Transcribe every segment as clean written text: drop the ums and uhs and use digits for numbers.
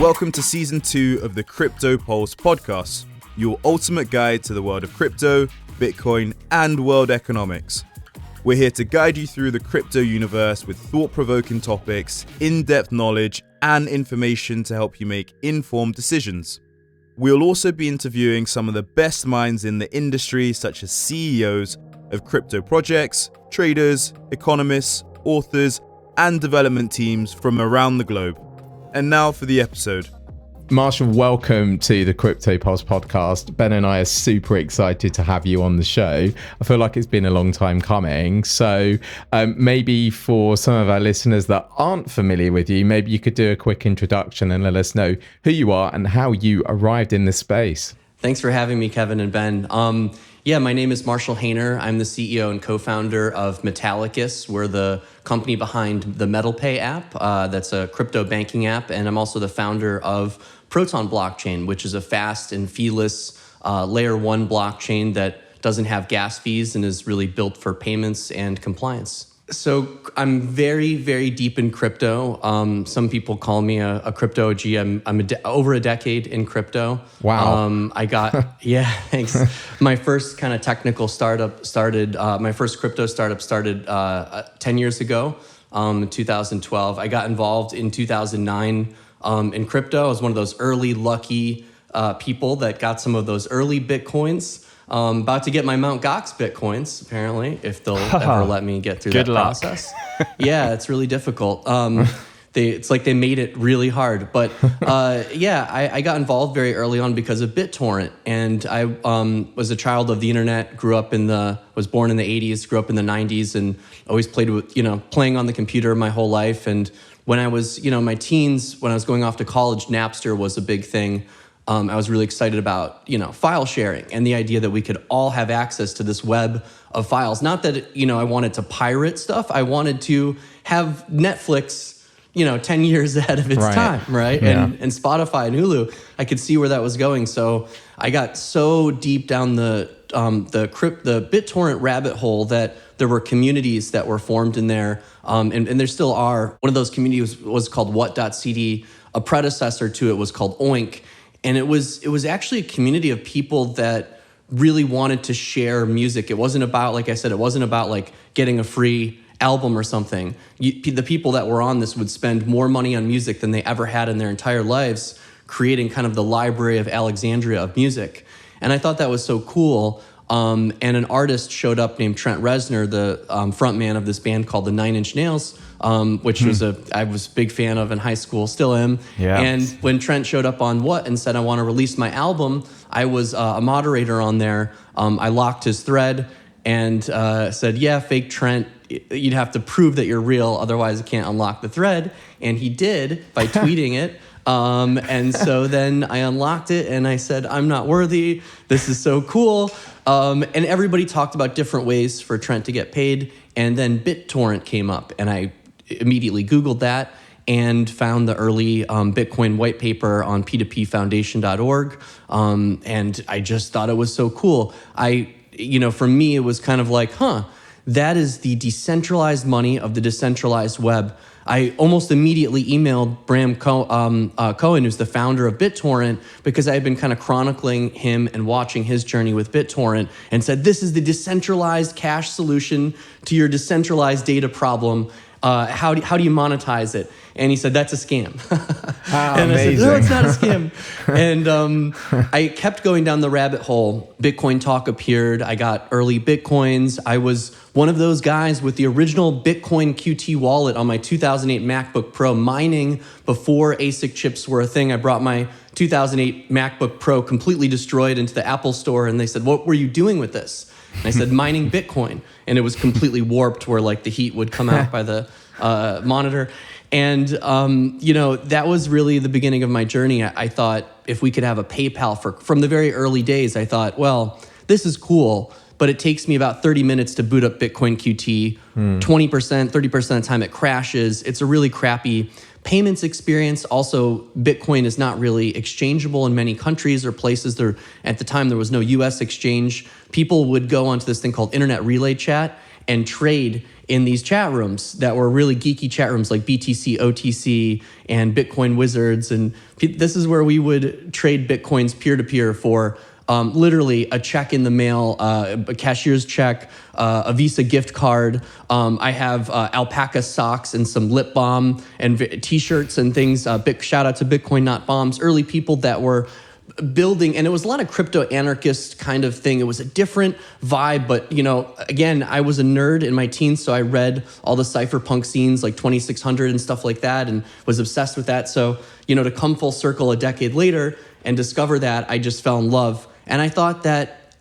Welcome to Season 2 of the Crypto Pulse podcast, your ultimate guide to the world of crypto, Bitcoin, and world economics. We're here to guide you through the crypto universe with thought-provoking topics, in-depth knowledge, and information to help you make informed decisions. We'll also be interviewing some of the best minds in the industry, such as CEOs of crypto projects, traders, economists, authors, and development teams from around the globe. And now for the episode. Marshall, welcome to the Crypto Pulse podcast. Ben and I are super excited to have you on the show. I feel like it's been a long time coming. So maybe for some of our listeners that aren't familiar with you, maybe you could do a quick introduction and let us know who you are and how you arrived in this space. Thanks for having me, Kevin and Ben. My name is Marshall Hayner. I'm the CEO and co-founder of Metallicus. We're the company behind the MetalPay app. That's a crypto banking app. And I'm also the founder of Proton blockchain, which is a fast and feeless layer 1 blockchain that doesn't have gas fees and is really built for payments and compliance. So I'm very, very deep in crypto. Some people call me a crypto OG. I'm over a decade in crypto. Wow. Thanks. My first kind of technical startup started, my first crypto startup started 10 years ago, in 2012. I got involved in 2009 in crypto. I was one of those early lucky people that got some of those early Bitcoins. About to get my Mt. Gox Bitcoins, apparently, if they'll ever let me get through that process. Yeah, it's really difficult. It's like they made it really hard. But I got involved very early on because of BitTorrent. And I was a child of the internet, was born in the 80s, grew up in the 90s, and always played with, playing on the computer my whole life. And when I was, my teens, when I was going off to college, Napster was a big thing. I was really excited about, file sharing and the idea that we could all have access to this web of files. Not that, I wanted to pirate stuff. I wanted to have Netflix, 10 years ahead of its time, right? Yeah. And Spotify and Hulu. I could see where that was going. So I got so deep down the BitTorrent rabbit hole that there were communities that were formed in there, and there still are. One of those communities was called What.cd. A predecessor to it was called Oink. And it was actually a community of people that really wanted to share music. It wasn't about, like I said, like getting a free album or something. The people that were on this would spend more money on music than they ever had in their entire lives, creating kind of the Library of Alexandria of music. And I thought that was so cool. And an artist showed up named Trent Reznor, the front man of this band called the 9 Inch Nails, which I was a big fan of in high school, still am. Yeah. And when Trent showed up on What and said, I want to release my album, I was a moderator on there. I locked his thread and said, yeah, fake Trent, you'd have to prove that you're real, otherwise I can't unlock the thread. And he did by tweeting it. And so then I unlocked it and I said, I'm not worthy. This is so cool. And everybody talked about different ways for Trent to get paid. And then BitTorrent came up and I immediately Googled that and found the early Bitcoin white paper on p2pfoundation.org. And I just thought it was so cool. For me, it was kind of like, that is the decentralized money of the decentralized web. I almost immediately emailed Bram Cohen, who's the founder of BitTorrent, because I had been kind of chronicling him and watching his journey with BitTorrent, and said, this is the decentralized cash solution to your decentralized data problem. How do you monetize it? And he said, that's a scam. And amazing. I said, no, it's not a scam. And I kept going down the rabbit hole. Bitcoin Talk appeared. I got early Bitcoins. I was one of those guys with the original Bitcoin QT wallet on my 2008 MacBook Pro, mining before ASIC chips were a thing. I brought my 2008 MacBook Pro completely destroyed into the Apple store, and they said, what were you doing with this? And I said, mining Bitcoin. And it was completely warped where like the heat would come out by the monitor. And, that was really the beginning of my journey. I thought if we could have a PayPal from the very early days, I thought, well, this is cool, but it takes me about 30 minutes to boot up Bitcoin QT. 20%, 30% of the time it crashes. It's a really crappy payments experience. Also, Bitcoin is not really exchangeable in many countries or places. At the time, there was no US exchange. People would go onto this thing called Internet Relay Chat, and trade in these chat rooms that were really geeky chat rooms like BTC, OTC, and Bitcoin Wizards. And this is where we would trade Bitcoins peer-to-peer for literally a check in the mail, a cashier's check, a Visa gift card. I have alpaca socks and some lip balm and t-shirts and things. Shout out to Bitcoin Not Bombs, early people that were building, and it was a lot of crypto anarchist kind of thing. It was a different vibe, but again, I was a nerd in my teens, so I read all the cypherpunk scenes like 2600 and stuff like that, and was obsessed with that. So to come full circle a decade later and discover that, I just fell in love. And I thought that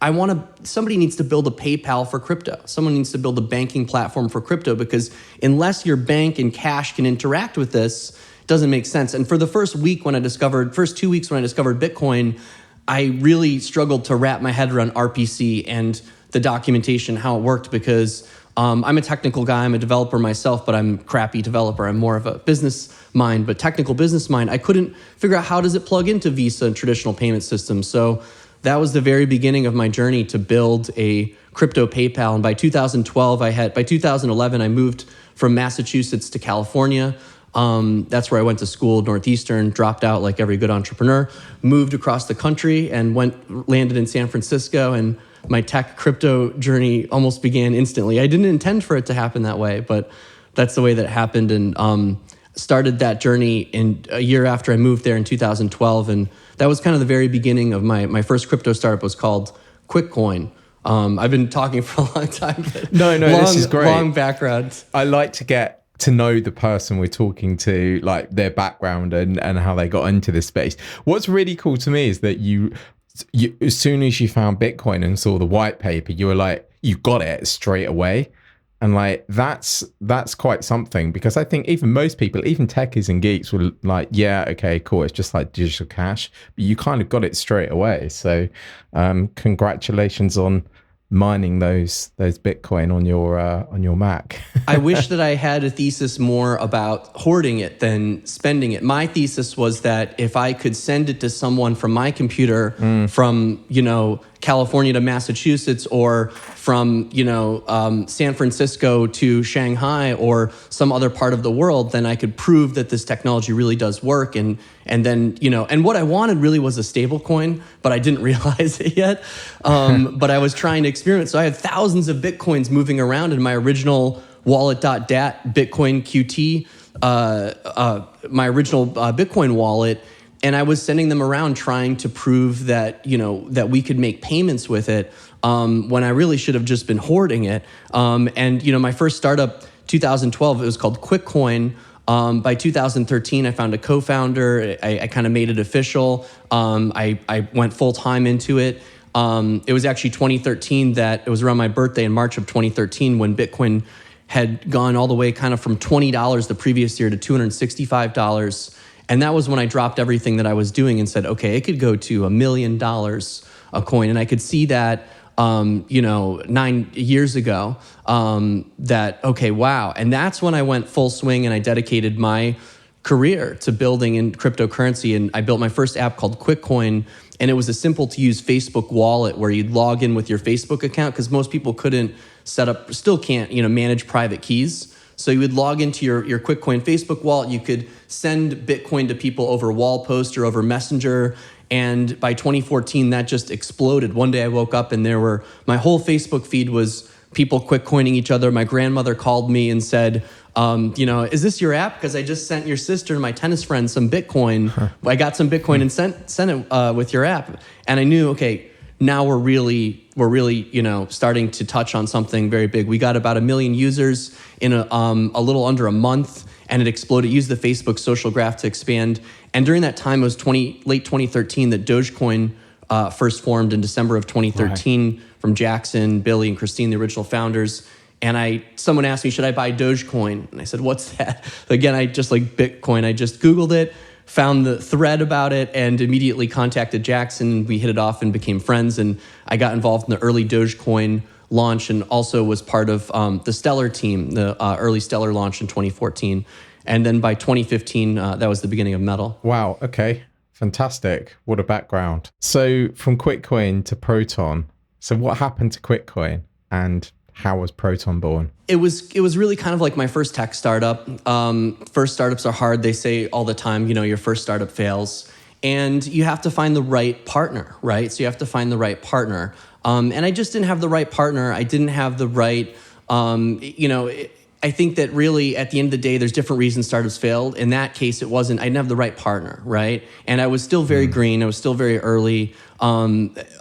somebody needs to build a PayPal for crypto. Someone needs to build a banking platform for crypto, because unless your bank and cash can interact with this, it doesn't make sense. And for the first 2 weeks when I discovered Bitcoin, I really struggled to wrap my head around RPC and the documentation, how it worked, because I'm a technical guy. I'm a developer myself, but I'm a crappy developer. I'm more of a business mind, but technical business mind. I couldn't figure out how does it plug into Visa and traditional payment systems. So that was the very beginning of my journey to build a crypto PayPal. And by 2011, I moved from Massachusetts to California. That's where I went to school, Northeastern, dropped out like every good entrepreneur, moved across the country and landed in San Francisco. And my tech crypto journey almost began instantly. I didn't intend for it to happen that way, but that's the way that it happened. And started that journey in a year after I moved there in 2012. And that was kind of the very beginning of my first crypto startup. Was called QuickCoin. I've been talking for a long time. But No, this is great. Long background. I like to get to know the person we're talking to, like their background and how they got into this space. What's really cool to me is that you as soon as you found Bitcoin and saw the white paper, you were like, you got it straight away. And like, that's quite something, because I think even most people, even techies and geeks were like, yeah, okay, cool. It's just like digital cash, but you kind of got it straight away. So congratulations on mining those Bitcoin on your Mac. I wish that I had a thesis more about hoarding it than spending it. My thesis was that if I could send it to someone from my computer from, California to Massachusetts, or from, San Francisco to Shanghai, or some other part of the world, then I could prove that this technology really does work. And then, and what I wanted really was a stable coin, but I didn't realize it yet. But I was trying to experiment. So I had thousands of Bitcoins moving around in my original wallet.dat Bitcoin QT, my original Bitcoin wallet. And I was sending them around trying to prove that, that we could make payments with it, when I really should have just been hoarding it. And my first startup, 2012, it was called QuickCoin. By 2013, I found a co-founder. I kind of made it official. I went full-time into it. It was actually 2013 it was around my birthday in March of 2013 when Bitcoin had gone all the way kind of from $20 the previous year to $265. And that was when I dropped everything that I was doing and said, okay, it could go to $1 million a coin. And I could see that, 9 years ago, okay, wow. And that's when I went full swing and I dedicated my career to building in cryptocurrency. And I built my first app called QuickCoin. And it was a simple to use Facebook wallet where you'd log in with your Facebook account, because most people couldn't still can't, manage private keys. So you would log into your QuickCoin Facebook wallet. You could send Bitcoin to people over Wallpost or over Messenger. And by 2014, that just exploded. One day I woke up and my whole Facebook feed was people QuickCoining each other. My grandmother called me and said, is this your app? Because I just sent your sister and my tennis friend some Bitcoin. I got some Bitcoin and sent it with your app. And I knew, okay, now we're really, starting to touch on something very big. We got about 1 million users in a little under a month, and it exploded. It used the Facebook social graph to expand. And during that time, it was late 2013 that Dogecoin first formed in December of 2013 from Jackson, Billy, and Christine, the original founders. And someone asked me, should I buy Dogecoin? And I said, what's that? Again, I just like Bitcoin. I just Googled it, found the thread about it, and immediately contacted Jackson. We hit it off and became friends. And I got involved in the early Dogecoin launch and also was part of the Stellar team, the early Stellar launch in 2014. And then by 2015, that was the beginning of Metal. Wow. Okay. Fantastic. What a background. So from QuickCoin to Proton. So what happened to QuickCoin and how was Proton born? It was really kind of like my first tech startup. First startups are hard. They say all the time, your first startup fails. And you have to find the right partner, right? So you have to find the right partner. And I just didn't have the right partner. I didn't have the right, I think that really at the end of the day, there's different reasons startups failed. In that case, I didn't have the right partner, right? And I was still very green. I was still very early.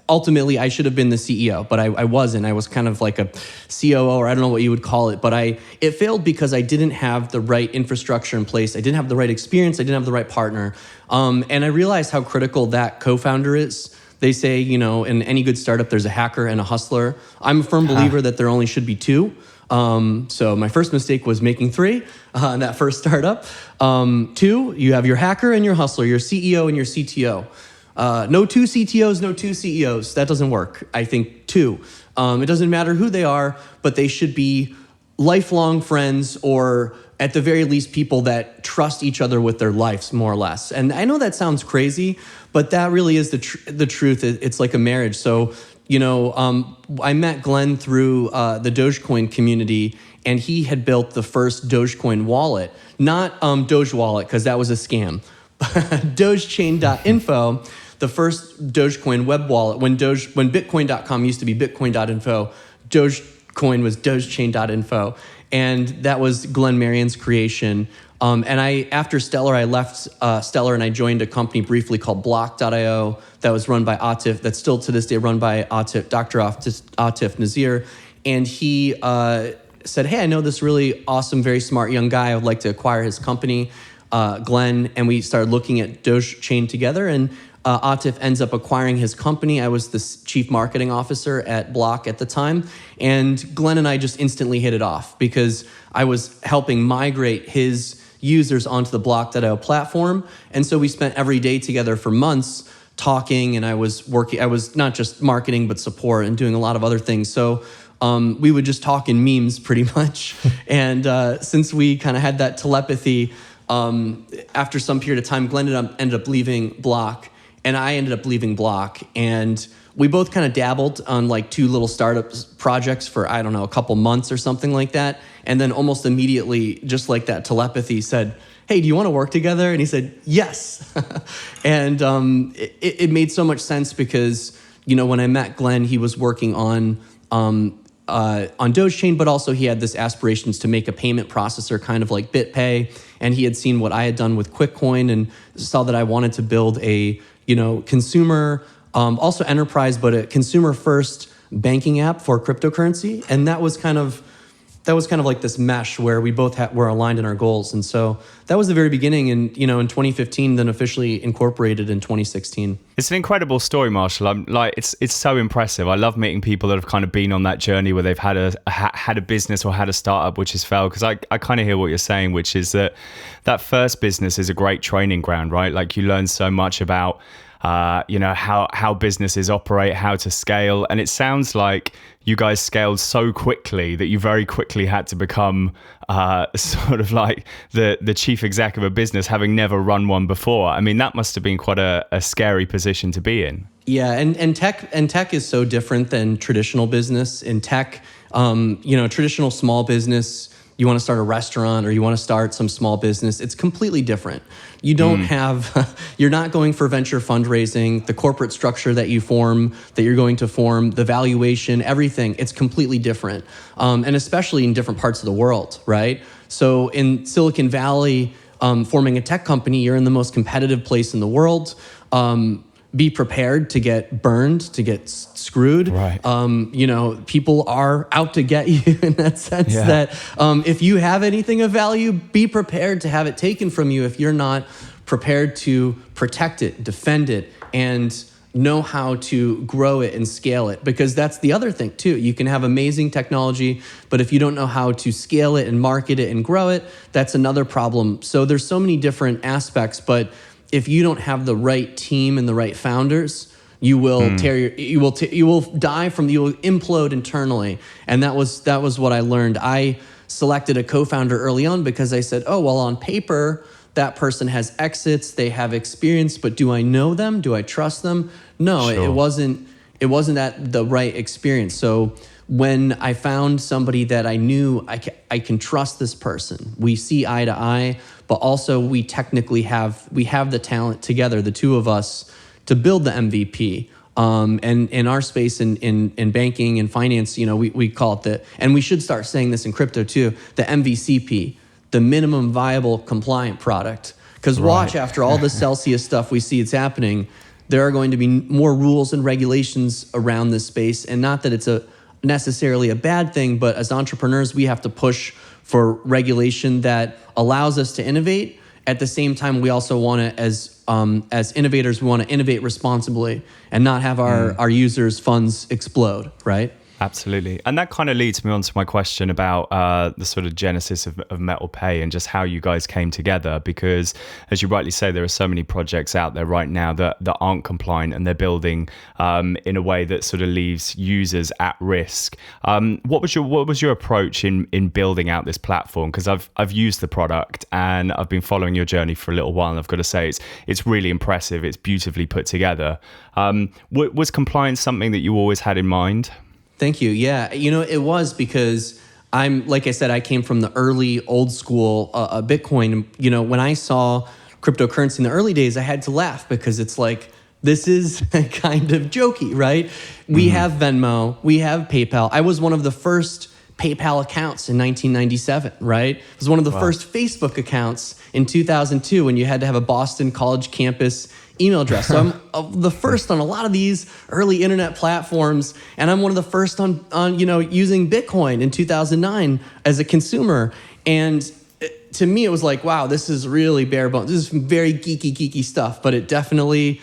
Ultimately, I should have been the CEO, but I wasn't. I was kind of like a COO, or I don't know what you would call it. But it failed because I didn't have the right infrastructure in place. I didn't have the right experience. I didn't have the right partner. And I realized how critical that co-founder is. They say, in any good startup, there's a hacker and a hustler. I'm a firm believer that there only should be two. So my first mistake was making three in that first startup. Two, you have your hacker and your hustler, your CEO and your CTO. No two CTOs, no two CEOs. That doesn't work. I think two. It doesn't matter who they are, but they should be lifelong friends, or at the very least, people that trust each other with their lives, more or less. And I know that sounds crazy, but that really is the truth. It's like a marriage. So, I met Glenn through the Dogecoin community, and he had built the first Dogecoin wallet, not Doge wallet, because that was a scam. Dogechain.info, the first Dogecoin web wallet. When Bitcoin.com used to be Bitcoin.info, Dogecoin was Dogechain.info, and that was Glenn Marion's creation. And after Stellar, I left Stellar and I joined a company briefly called Block.io that was run by Atif, that's still to this day run by Atif, Dr. Atif Nazir. And he said, hey, I know this really awesome, very smart young guy. I would like to acquire his company, Glenn. And we started looking at Dogechain together, and Atif ends up acquiring his company. I was the chief marketing officer at Block at the time. And Glenn and I just instantly hit it off because I was helping migrate his users onto the Block.io platform. And so we spent every day together for months talking, and I was not just marketing, but support and doing a lot of other things. So we would just talk in memes pretty much. And since we kind of had that telepathy, after some period of time, Glenn ended up leaving Block, and I ended up leaving Block. And we both kind of dabbled on like two little startup projects for, I don't know, a couple months or something like that. And then almost immediately, just like that telepathy, said, hey, do you want to work together? And he said, yes. And it made so much sense because, when I met Glenn, he was working on Dogechain, but also he had this aspirations to make a payment processor kind of like BitPay. And he had seen what I had done with QuickCoin and saw that I wanted to build a, consumer, also enterprise, but a consumer first banking app for cryptocurrency. And that was kind of like this mesh where we both were aligned in our goals. And so that was the very beginning. And, in 2015, then officially incorporated in 2016. It's an incredible story, Marshall. It's so impressive. I love meeting people that have kind of been on that journey where they've had a business or had a startup which has failed. Because I kind of hear what you're saying, which is that first business is a great training ground, right? Like you learn so much about how businesses operate, how to scale. And it sounds like you guys scaled so quickly that you very quickly had to become sort of like the chief exec of a business, having never run one before. I mean, that must have been quite a scary position to be in. Yeah, and tech is so different than traditional business. In tech, traditional small business, you want to start a restaurant or you want to start some small business, it's completely different. You don't you're not going for venture fundraising, the corporate structure that you're going to form, the valuation, everything, it's completely different. And especially in different parts of the world, right? So in Silicon Valley, forming a tech company, you're in the most competitive place in the world. Be prepared to get burned, to get screwed. Right. People are out to get you in that sense that if you have anything of value, be prepared to have it taken from you if you're not prepared to protect it, defend it, and know how to grow it and scale it. Because that's the other thing too. You can have amazing technology, but if you don't know how to scale it and market it and grow it, that's another problem. So there's so many different aspects, but if you don't have the right team and the right founders, you will you will implode internally. And that was what I learned. I selected a co-founder early on because I said, oh, well, on paper, that person has exits, they have experience, but do I know them? Do I trust them? No, Sure. it wasn't at the right experience. So when I found somebody that I knew I can trust this person. We see eye to eye, but also we technically have the talent together, the two of us, to build the MVP. And in our space in banking and finance, we call it and we should start saying this in crypto too, the MVCP, the minimum viable compliant product. Because watch, after all the Celsius stuff we see it's happening, there are going to be more rules and regulations around this space. And not that it's necessarily a bad thing, but as entrepreneurs, we have to push for regulation that allows us to innovate. At the same time, we also want to, as innovators, we want to innovate responsibly and not have our users' funds explode, right? Absolutely. And that kind of leads me on to my question about the sort of genesis of Metal Pay and just how you guys came together. Because as you rightly say, there are so many projects out there right now that aren't compliant, and they're building in a way that sort of leaves users at risk. What was your approach in building out this platform? Because I've used the product and I've been following your journey for a little while, and I've got to say it's really impressive. It's beautifully put together. Was compliance something that you always had in mind? Thank you. Yeah, it was because like I said, I came from the early old school Bitcoin. When I saw cryptocurrency in the early days, I had to laugh because it's like, this is kind of jokey, right? We have Venmo, we have PayPal. I was one of the first PayPal accounts in 1997, right? It was one of the first Facebook accounts in 2002 when you had to have a Boston College campus email address. So I'm the first on a lot of these early internet platforms, and I'm one of the first on using Bitcoin in 2009 as a consumer. And to me, it was like, wow, this is really bare bones. This is very geeky stuff, but it definitely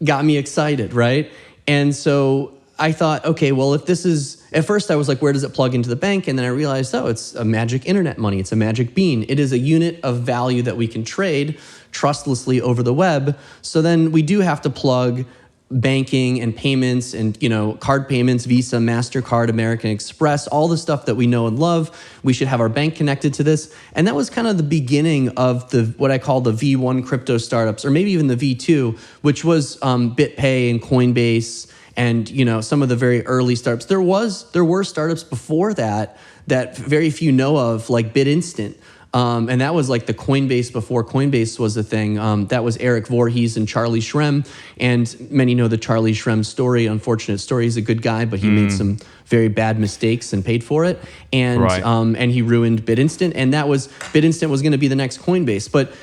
got me excited, right? And so I thought, okay, well, if this is, at first I was like, where does it plug into the bank? And then I realized, it's a magic internet money. It's a magic bean. It is a unit of value that we can trade trustlessly over the web. So then we do have to plug banking and payments and, card payments, Visa, MasterCard, American Express, all the stuff that we know and love. We should have our bank connected to this. And that was kind of the beginning of what I call the V1 crypto startups, or maybe even the V2, which was BitPay and Coinbase and, some of the very early startups. There were startups before that very few know of, like BitInstant. And that was like the Coinbase before Coinbase was a thing. That was Eric Voorhees and Charlie Shrem. And many know the Charlie Shrem story. Unfortunate story. He's a good guy, but he made some very bad mistakes and paid for it. And and he ruined BitInstant. And BitInstant was going to be the next Coinbase. But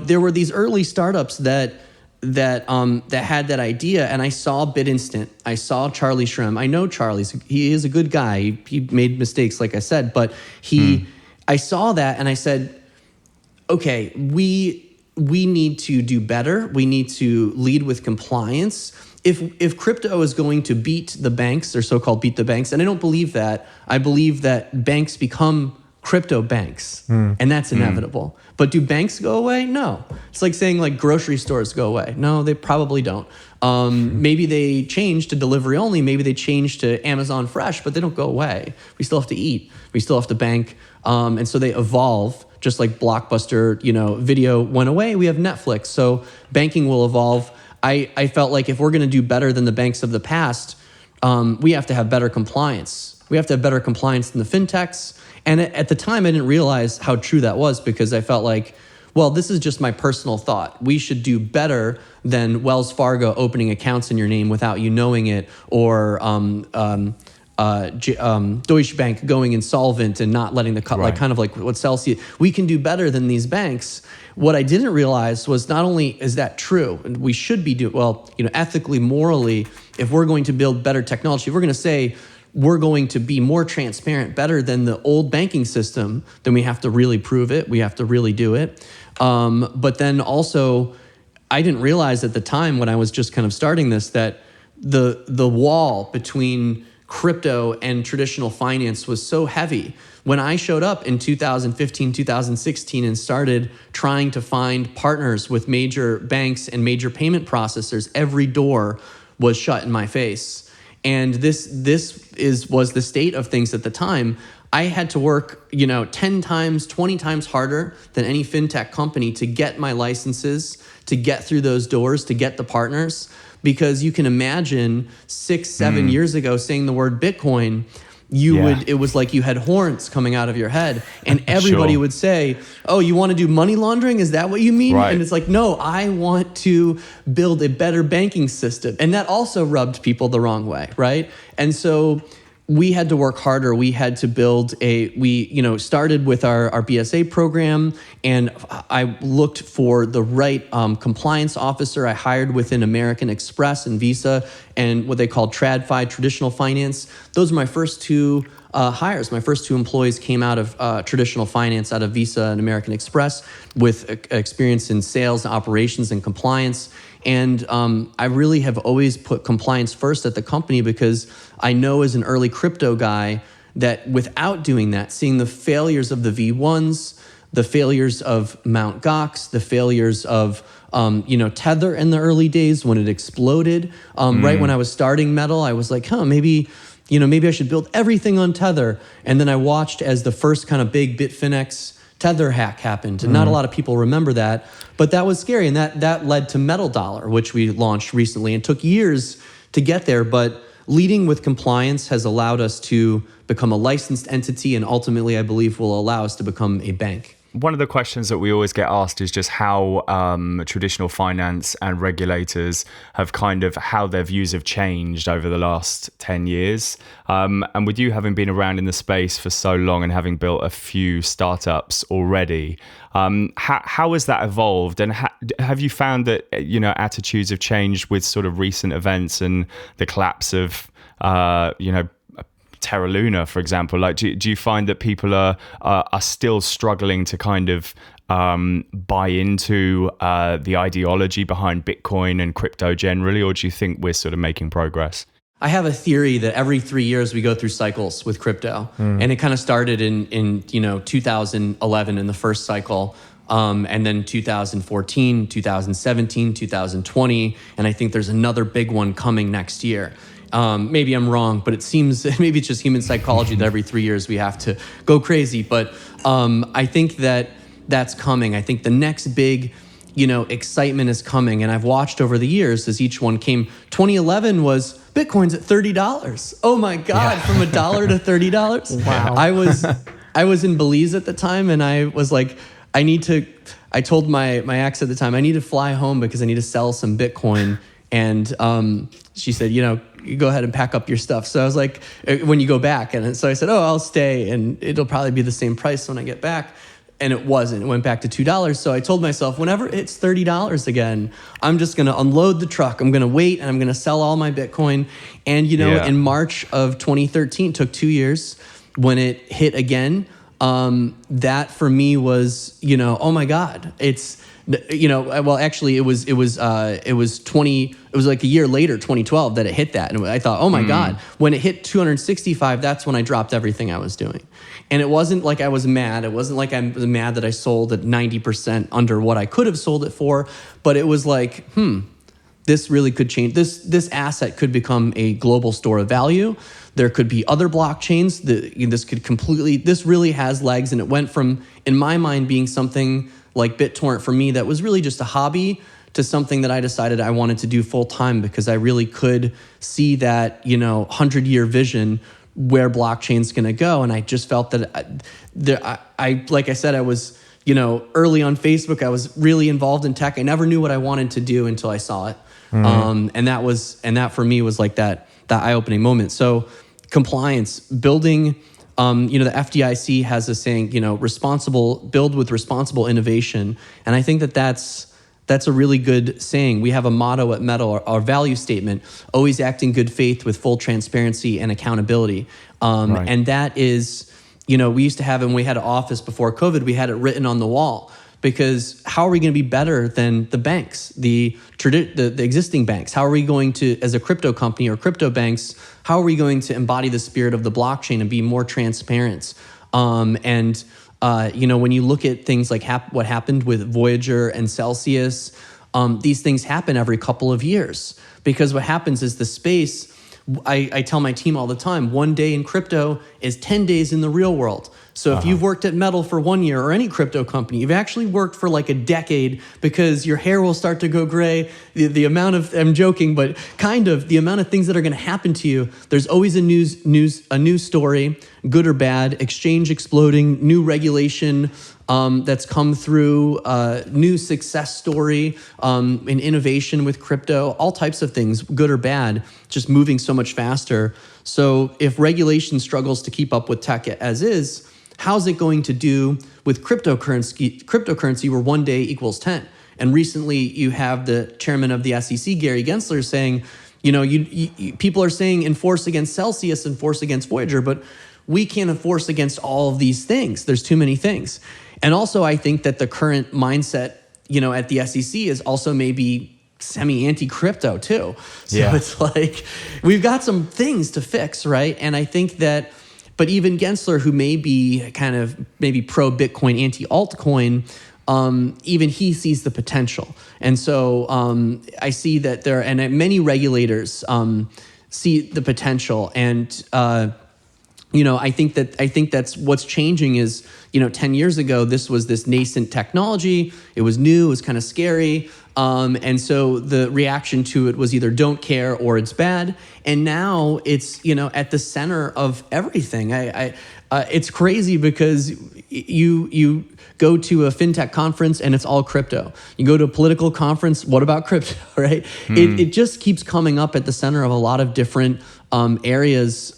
there were these early startups that had that idea, and I saw BitInstant. I saw Charlie Shrem. I know he is a good guy. He made mistakes, like I said, but I saw that and I said, okay, we need to do better. We need to lead with compliance. If crypto is going to beat the banks, or so-called beat the banks, and I don't believe that. I believe that banks become crypto banks, and that's inevitable. But do banks go away? No. It's like saying like grocery stores go away. No, they probably don't. Maybe they change to delivery only. Maybe they change to Amazon Fresh, but they don't go away. We still have to eat. We still have to bank. And so they evolve, just like Blockbuster, video went away. We have Netflix. So banking will evolve. I felt like if we're going to do better than the banks of the past, we have to have better compliance. We have to have better compliance than the fintechs. And at the time, I didn't realize how true that was, because I felt like, well, this is just my personal thought. We should do better than Wells Fargo opening accounts in your name without you knowing it, or Deutsche Bank going insolvent and not letting like kind of like what Celsius. We can do better than these banks. What I didn't realize was, not only is that true, and we should be ethically, morally, if we're going to build better technology, if we're going to say we're going to be more transparent, better than the old banking system, then we have to really prove it. We have to really do it. But then also, I didn't realize at the time when I was just kind of starting this, that the wall between crypto and traditional finance was so heavy. When I showed up in 2015, 2016 and started trying to find partners with major banks and major payment processors, every door was shut in my face. And this was the state of things at the time. I had to work, 10 times, 20 times harder than any fintech company to get my licenses, to get through those doors, to get the partners. Because you can imagine 6-7 years ago saying the word Bitcoin, it was like you had horns coming out of your head, and everybody Sure. would say, oh, you want to do money laundering? Is that what you mean? Right. And it's like, no, I want to build a better banking system. And that also rubbed people the wrong way, right? And so we had to work harder. We had to build we started with our BSA program, and I looked for the right compliance officer. I hired within American Express and Visa and what they call TradFi, traditional finance. Those are my first two hires. My first two employees came out of traditional finance, out of Visa and American Express, with experience in sales, operations, and compliance. And I really have always put compliance first at the company, because I know as an early crypto guy that without doing that, seeing the failures of the V1s, the failures of Mt. Gox, the failures of Tether in the early days when it exploded. Right when I was starting Metal, I was like, maybe I should build everything on Tether. And then I watched as the first kind of big Bitfinex Tether hack happened. And not a lot of people remember that, but that was scary. And that led to Metal Dollar, which we launched recently, and took years to get there. But leading with compliance has allowed us to become a licensed entity, and ultimately, I believe, will allow us to become a bank. One of the questions that we always get asked is just how traditional finance and regulators have how their views have changed over the last 10 years. And with you having been around in the space for so long and having built a few startups already, how has that evolved? And have you found that attitudes have changed with sort of recent events and the collapse of Terra Luna, for example? Like, do you find that people are still struggling to kind of buy into the ideology behind Bitcoin and crypto generally, or do you think we're sort of making progress? I have a theory that every 3 years we go through cycles with crypto, and it kind of started in 2011 in the first cycle. And then 2014, 2017, 2020, and I think there's another big one coming next year. Maybe I'm wrong, but it seems maybe it's just human psychology that every 3 years we have to go crazy. But I think that's coming. I think the next big, excitement is coming. And I've watched over the years as each one came. 2011 was Bitcoin's at $30. Oh my God, from $1 to $30. Wow. I was in Belize at the time, and I was like, I told my ex at the time, I need to fly home because I need to sell some Bitcoin. And she said, you go ahead and pack up your stuff. So I was like, when you go back. And so I said, I'll stay, and it'll probably be the same price when I get back. And it wasn't. It went back to $2. So I told myself, whenever it's $30 again, I'm just going to unload the truck. I'm going to wait, and I'm going to sell all my Bitcoin. And, in March of 2013, took 2 years, when it hit again, that for me was, oh my God, it's, well, actually it was like a year later, 2012, that it hit that. And I thought, oh my God, when it hit 265, that's when I dropped everything I was doing. And it wasn't like I was mad. It wasn't like I was mad that I sold at 90% under what I could have sold it for, but it was like, this really could change. This asset could become a global store of value. There could be other blockchains. This really has legs. And it went from, in my mind, being something like BitTorrent for me that was really just a hobby, to something that I decided I wanted to do full time, because I really could see that 100-year vision where blockchain's going to go. And I just felt that I like I said, I was early on Facebook. I was really involved in tech. I never knew what I wanted to do until I saw it. And that for me was like that eye-opening moment. So compliance, building, the FDIC has a saying, build with responsible innovation. And I think that's a really good saying. We have a motto at Metal, our value statement, always act in good faith with full transparency and accountability. Right. And that is, we used to have, when we had an office before COVID, we had it written on the wall. Because how are we going to be better than the banks, the existing banks? How are we going to, as a crypto company or crypto banks, how are we going to embody the spirit of the blockchain and be more transparent? When you look at things like what happened with Voyager and Celsius, these things happen every couple of years. Because what happens is the space, I tell my team all the time, 1 day in crypto is 10 days in the real world. So if you've worked at Metal for 1 year or any crypto company, you've actually worked for like a decade, because your hair will start to go gray. The amount of, I'm joking, but kind of the amount of things that are going to happen to you. There's always a news story, good or bad, exchange exploding, new regulation that's come through, new success story, in innovation with crypto, all types of things, good or bad, just moving so much faster. So if regulation struggles to keep up with tech as is, how's it going to do with cryptocurrency where 1 day equals 10? And recently you have the chairman of the SEC, Gary Gensler, saying, people are saying enforce against Celsius, enforce against Voyager, but we can't enforce against all of these things. There's too many things. And also I think that the current mindset, at the SEC is also maybe semi-anti-crypto too. So it's like, we've got some things to fix, right? And I think that, but even Gensler, who may be kind of maybe pro-Bitcoin, anti-altcoin, even he sees the potential. And so I see that and many regulators see the potential. And I think that's what's changing is, 10 years ago, this was this nascent technology. It was new, it was kind of scary. And so the reaction to it was either don't care or it's bad. And now it's, at the center of everything. It's crazy because you go to a fintech conference and it's all crypto. You go to a political conference, what about crypto, right? It just keeps coming up at the center of a lot of different areas,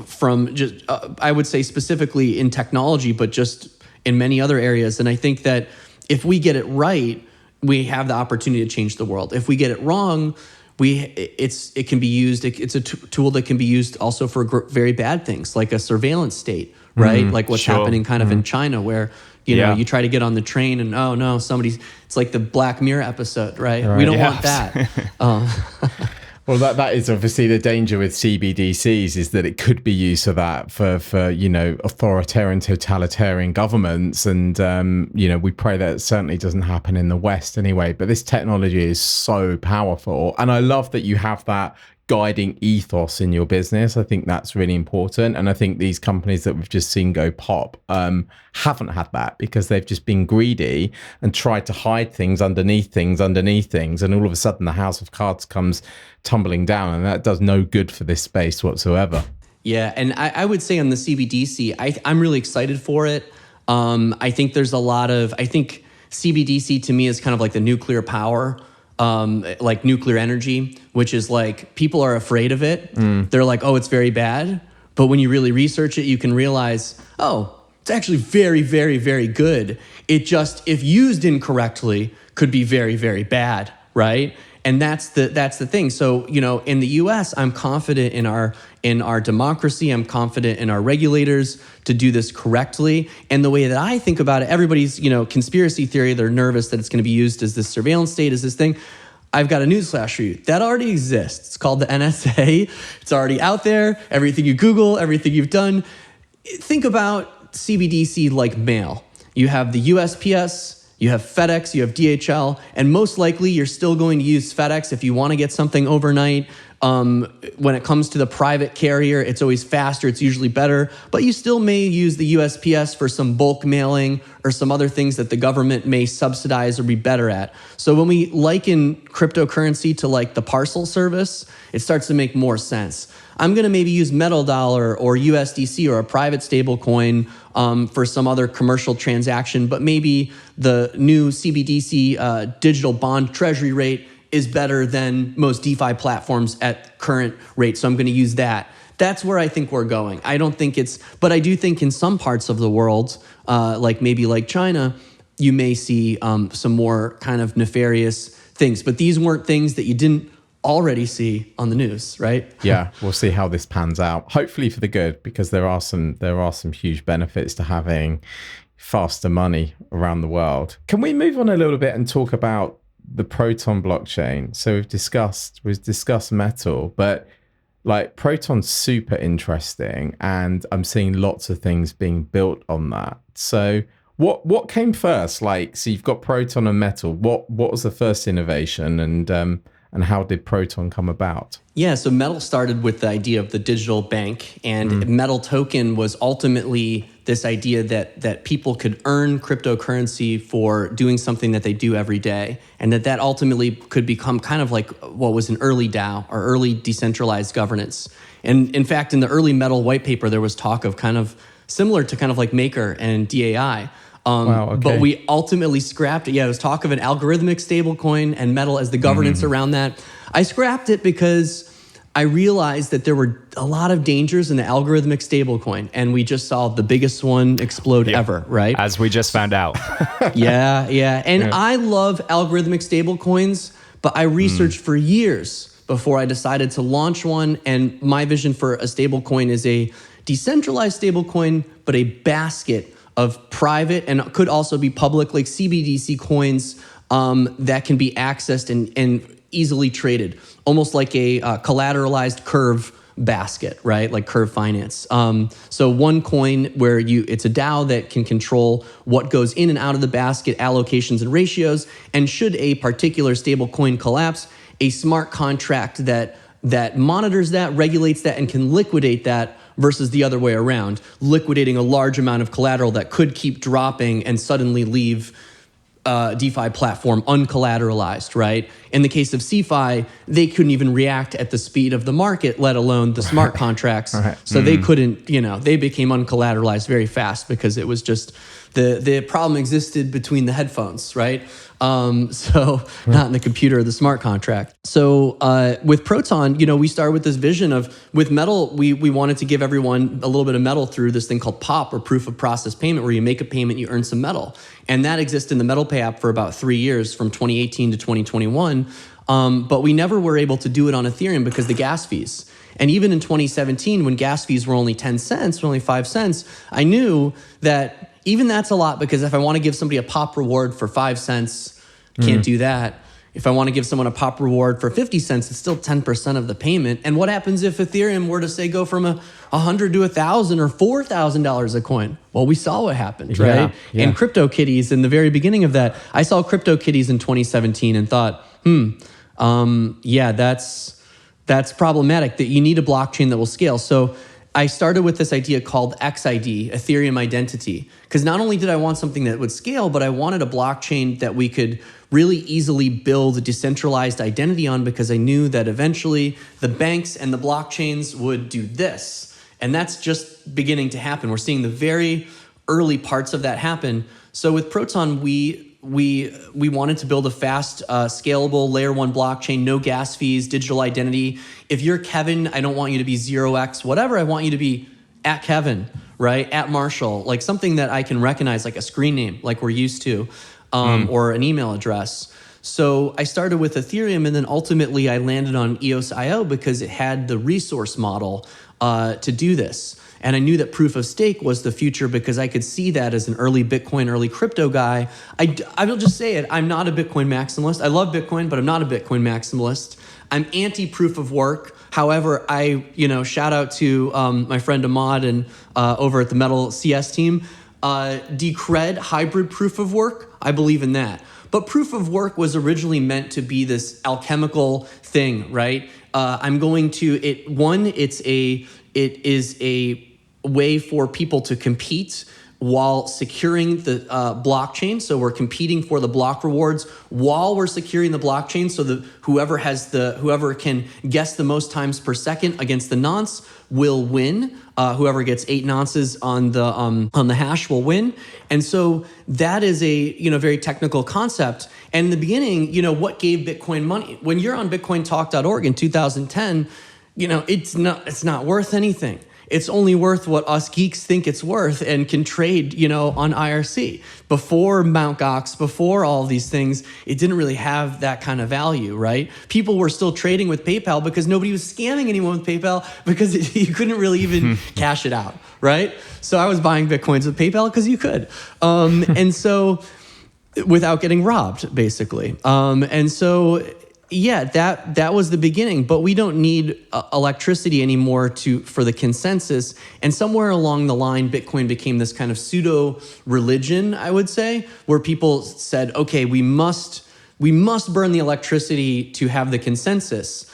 from just, I would say specifically in technology, but just in many other areas. And I think that if we get it right, we have the opportunity to change the world. If we get it wrong, it can be used. It's a tool that can be used also for very bad things, like a surveillance state, right? Like what's happening kind of in China, where you try to get on the train and oh no, it's like the Black Mirror episode, right? We don't want that. Well, that is obviously the danger with CBDCs, is that it could be used for that, for authoritarian, totalitarian governments. And, we pray that it certainly doesn't happen in the West anyway. But this technology is so powerful. And I love that you have that guiding ethos in your business. I think that's really important. And I think these companies that we've just seen go pop haven't had that, because they've just been greedy and tried to hide things underneath things. And all of a sudden the house of cards comes tumbling down, and that does no good for this space whatsoever. Yeah. And I would say on the CBDC, I'm really excited for it. I think there's I think CBDC to me is kind of like the nuclear power, like nuclear energy, which is like, people are afraid of it. They're like, oh, it's very bad. But when you really research it, you can realize, oh, it's actually very, very, very good. It just, if used incorrectly, could be very, very bad, right? And that's the thing. So, in the US, I'm confident in our democracy. I'm confident in our regulators to do this correctly. And the way that I think about it, everybody's, conspiracy theory, they're nervous that it's going to be used as this surveillance state, as this thing. I've got a newsflash for you. That already exists. It's called the NSA. It's already out there. Everything you Google, everything you've done. Think about CBDC like mail. You have the USPS, you have FedEx, you have DHL, and most likely you're still going to use FedEx if you want to get something overnight. When it comes to the private carrier, it's always faster, it's usually better, but you still may use the USPS for some bulk mailing or some other things that the government may subsidize or be better at. So when we liken cryptocurrency to like the parcel service, it starts to make more sense. I'm going to maybe use Metal Dollar or USDC or a private stable coin for some other commercial transaction, but maybe the new CBDC digital bond treasury rate is better than most DeFi platforms at current rate. So I'm going to use that. That's where I think we're going. I don't think but I do think in some parts of the world, like China, you may see some more kind of nefarious things. But these weren't things that you didn't already see on the news, right? Yeah, we'll see how this pans out. Hopefully for the good, because there are some huge benefits to having faster money around the world. Can we move on a little bit and talk about the Proton blockchain? So we've discussed metal, but like Proton's super interesting, and I'm seeing lots of things being built on that. So what came first? Like, so you've got Proton and metal. What was the first innovation, and and how did Proton come about? Yeah, so Metal started with the idea of the digital bank, and Metal token was ultimately this idea that people could earn cryptocurrency for doing something that they do every day, and that ultimately could become kind of like what was an early DAO or early decentralized governance. And in fact, in the early Metal white paper, there was talk of kind of similar to kind of like Maker and DAI. Wow, okay. But we ultimately scrapped it. Yeah, it was talk of an algorithmic stablecoin and Metal as the governance around that. I scrapped it because I realized that there were a lot of dangers in the algorithmic stablecoin, and we just saw the biggest one explode ever, right? As we just found out. Yeah. And I love algorithmic stablecoins, but I researched for years before I decided to launch one. And my vision for a stablecoin is a decentralized stablecoin, but a basket of private and could also be public, like CBDC coins that can be accessed and easily traded, almost like a collateralized Curve basket, right? Like Curve Finance. So one coin where it's a DAO that can control what goes in and out of the basket, allocations and ratios, and should a particular stable coin collapse, a smart contract that monitors that, regulates that, and can liquidate that versus the other way around, liquidating a large amount of collateral that could keep dropping and suddenly leave DeFi platform uncollateralized, right? In the case of CeFi, they couldn't even react at the speed of the market, let alone the smart contracts. So they couldn't, they became uncollateralized very fast because it was just the problem existed between the headphones, right? So not in the computer or the smart contract. So with Proton, we started with this vision of, with Metal, we wanted to give everyone a little bit of Metal through this thing called POP, or proof of process payment, where you make a payment, you earn some Metal. And that exists in the Metal Pay app for about 3 years, from 2018 to 2021. But we never were able to do it on Ethereum because the gas fees. And even in 2017, when gas fees were only 10 cents, only 5 cents, I knew that even that's a lot, because if I want to give somebody a POP reward for 5 cents, can't do that. If I want to give someone a POP reward for 50 cents, it's still 10% of the payment. And what happens if Ethereum were to say go from $100 to $1,000 or $4,000 a coin? Well, we saw what happened, right? Yeah. And CryptoKitties, in the very beginning of that, I saw CryptoKitties in 2017 and thought, that's problematic, that you need a blockchain that will scale. So I started with this idea called XID, Ethereum Identity, because not only did I want something that would scale, but I wanted a blockchain that we could really easily build a decentralized identity on, because I knew that eventually the banks and the blockchains would do this. And that's just beginning to happen. We're seeing the very early parts of that happen. So with Proton, we wanted to build a fast, scalable layer 1 blockchain, no gas fees, digital identity. If you're Kevin, I don't want you to be 0x whatever. I want you to be at Kevin, right? At Marshall, like something that I can recognize, like a screen name, like we're used to, or an email address. So I started with Ethereum, and then ultimately I landed on EOS.io because it had the resource model to do this. And I knew that proof of stake was the future, because I could see that as an early Bitcoin, early crypto guy. I will just say it, I'm not a Bitcoin maximalist. I love Bitcoin, but I'm not a Bitcoin maximalist. I'm anti-proof of work. However, shout out to my friend Ahmad and over at the Metal CS team. Decred hybrid proof of work, I believe in that. But proof of work was originally meant to be this alchemical thing, right? It is a way for people to compete while securing the blockchain. So we're competing for the block rewards while we're securing the blockchain, so that whoever can guess the most times per second against the nonce will win. Whoever gets 8 nonces on the hash will win. And so that is a very technical concept. And in the beginning, what gave Bitcoin money? When you're on bitcointalk.org in 2010, it's not worth anything. It's only worth what us geeks think it's worth and can trade, on IRC. Before Mt. Gox, before all these things, it didn't really have that kind of value, right? People were still trading with PayPal because nobody was scamming anyone with PayPal, because you couldn't really even cash it out, right? So I was buying Bitcoins with PayPal because you could. And so without getting robbed, basically. And so yeah, that was the beginning, but we don't need electricity anymore for the consensus. And somewhere along the line, Bitcoin became this kind of pseudo religion, I would say, where people said, okay, we must we must burn the electricity to have the consensus.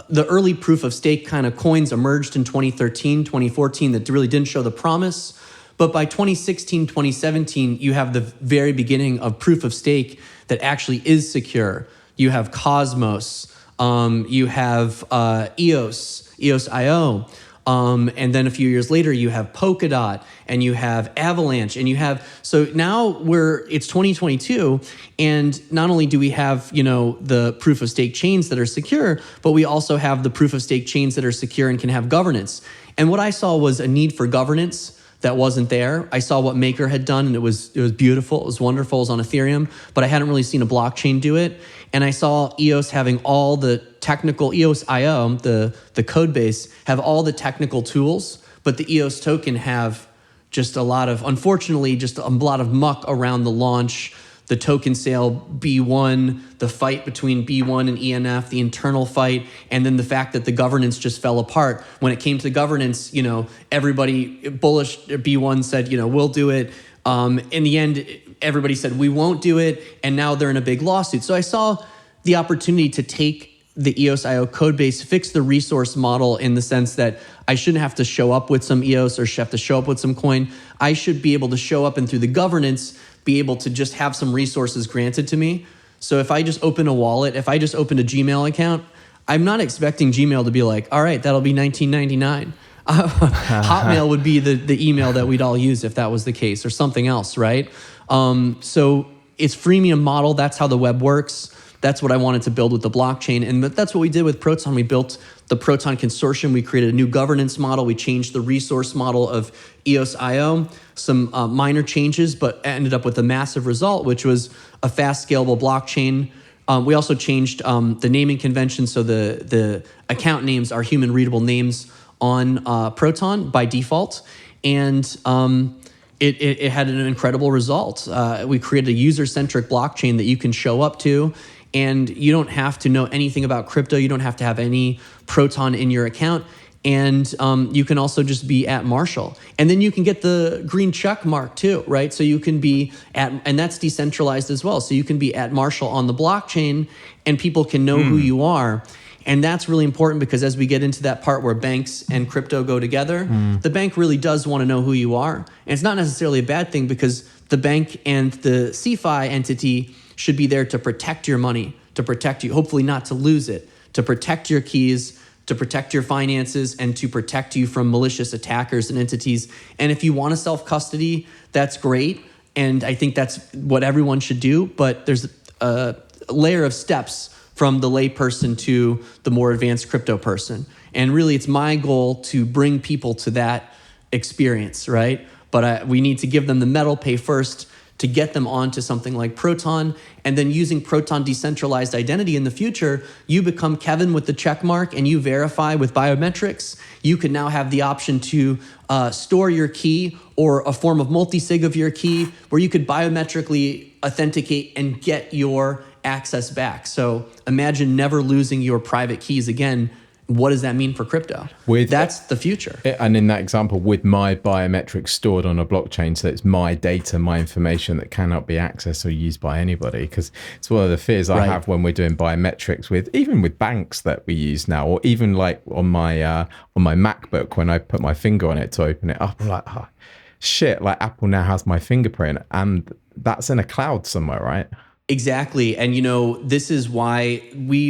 The early proof of stake kind of coins emerged in 2013, 2014 that really didn't show the promise. But by 2016, 2017, you have the very beginning of proof of stake that actually is secure. You have Cosmos, you have EOS.io, and then a few years later, you have Polkadot, and you have Avalanche, and you have, so now it's 2022, and not only do we have, the proof of stake chains that are secure, but we also have the proof of stake chains that are secure and can have governance. And what I saw was a need for governance that wasn't there. I saw what Maker had done, and it was beautiful. It was wonderful. It was on Ethereum, but I hadn't really seen a blockchain do it. And I saw EOS having all the technical, EOS.io, the code base, have all the technical tools, but the EOS token have just unfortunately, just a lot of muck around the launch, the token sale B1, the fight between B1 and ENF, the internal fight, and then the fact that the governance just fell apart. When it came to governance, everybody bullish B1 said, we'll do it. In the end, everybody said, we won't do it. And now they're in a big lawsuit. So I saw the opportunity to take the EOS.io code base, fix the resource model in the sense that I shouldn't have to show up with some EOS or have to show up with some coin. I should be able to show up and through the governance, be able to just have some resources granted to me. So if I just open a wallet, if I just open a Gmail account, I'm not expecting Gmail to be like, all right, that'll be $19.99. Hotmail would be the email that we'd all use if that was the case, or something else, right? So it's freemium model. That's how the web works. That's what I wanted to build with the blockchain. And that's what we did with Proton. We built the Proton Consortium. We created a new governance model. We changed the resource model of EOS.io, some minor changes, but ended up with a massive result, which was a fast, scalable blockchain. We also changed the naming convention. So the account names are human readable names on Proton by default. And it had an incredible result. We created a user-centric blockchain that you can show up to, and you don't have to know anything about crypto. You don't have to have any Proton in your account. And you can also just be at Marshall. And then you can get the green check mark too, right? So you can be and that's decentralized as well. So you can be at Marshall on the blockchain, and people can know who you are. And that's really important, because as we get into that part where banks and crypto go together, the bank really does want to know who you are. And it's not necessarily a bad thing, because the bank and the CeFi entity should be there to protect your money, to protect you, hopefully not to lose it, to protect your keys, to protect your finances, and to protect you from malicious attackers and entities. And if you want to self-custody, that's great. And I think that's what everyone should do. But there's a layer of steps from the layperson to the more advanced crypto person. And really, it's my goal to bring people to that experience, right? But we need to give them the metal pay first to get them onto something like Proton. And then using Proton decentralized identity in the future, you become Kevin with the check mark and you verify with biometrics. You can now have the option to store your key, or a form of multi-sig of your key, where you could biometrically authenticate and get your access back. So imagine never losing your private keys again. What does that mean for crypto? That's the future. And in that example, with my biometrics stored on a blockchain, so it's my data, my information that cannot be accessed or used by anybody. Because it's one of the fears I have when we're doing biometrics even with banks that we use now, or even like on my MacBook, when I put my finger on it to open it up, I'm like, oh, shit, like Apple now has my fingerprint, and that's in a cloud somewhere, right? Exactly. And, this is why we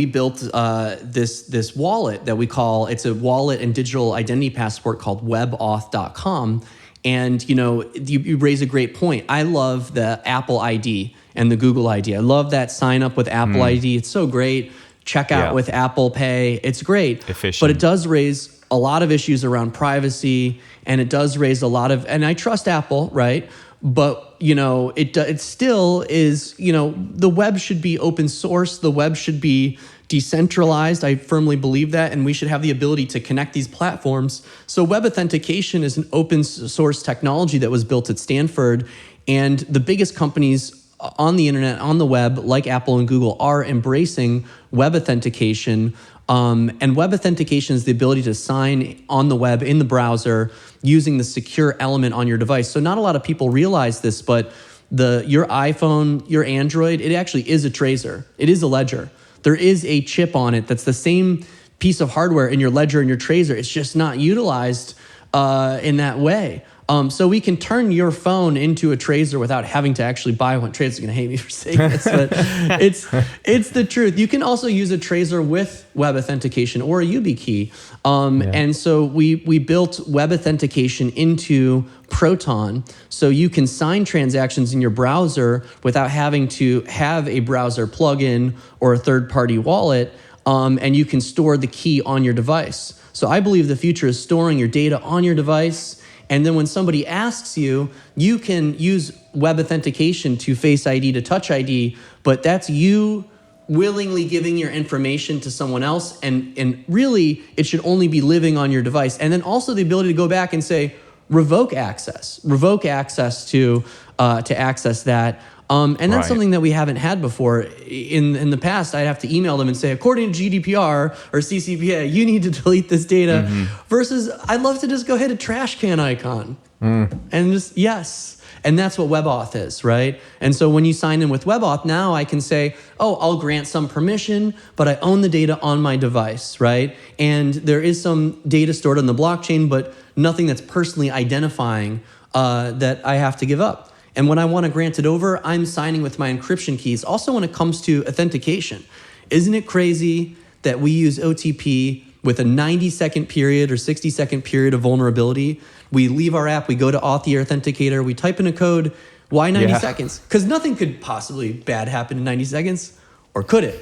built this wallet that we call, it's a wallet and digital identity passport called webauth.com. And, you raise a great point. I love the Apple ID and the Google ID. I love that sign up with Apple ID. It's so great. Check out with Apple Pay. It's great. Efficient. But it does raise a lot of issues around privacy, and it does raise a lot of, and I trust Apple, right? But, it still is, the web should be open source. The web should be decentralized. I firmly believe that. And we should have the ability to connect these platforms. So web authentication is an open source technology that was built at Stanford. And the biggest companies on the internet, on the web, like Apple and Google, are embracing web authentication. And web authentication is the ability to sign on the web in the browser using the secure element on your device. So not a lot of people realize this, but your iPhone, your Android, it actually is a tracer. It is a ledger. There is a chip on it that's the same piece of hardware in your ledger and your tracer. It's just not utilized in that way. So we can turn your phone into a tracer without having to actually buy one. Tracer's gonna hate me for saying this, but it's the truth. You can also use a tracer with web authentication or a YubiKey. And so we built web authentication into Proton, so you can sign transactions in your browser without having to have a browser plugin or a third-party wallet, and you can store the key on your device. So I believe the future is storing your data on your device, and then when somebody asks you, you can use web authentication to Face ID to Touch ID, but that's you willingly giving your information to someone else, and really it should only be living on your device. And then also the ability to go back and say, revoke access to access that. And that's something that we haven't had before. In the past, I'd have to email them and say, according to GDPR or CCPA, you need to delete this data. Versus, I'd love to just go hit a trash can icon and just yes. And that's what WebAuth is, right? And so when you sign in with WebAuth, now I can say, oh, I'll grant some permission, but I own the data on my device, right? And there is some data stored on the blockchain, but nothing that's personally identifying that I have to give up. And when I want to grant it over, I'm signing with my encryption keys. Also, when it comes to authentication, isn't it crazy that we use OTP with a 90-second period or 60-second period of vulnerability? We leave our app, we go to Auth Authenticator, we type in a code. Why 90 seconds? Because nothing could possibly bad happen in 90 seconds, or could it?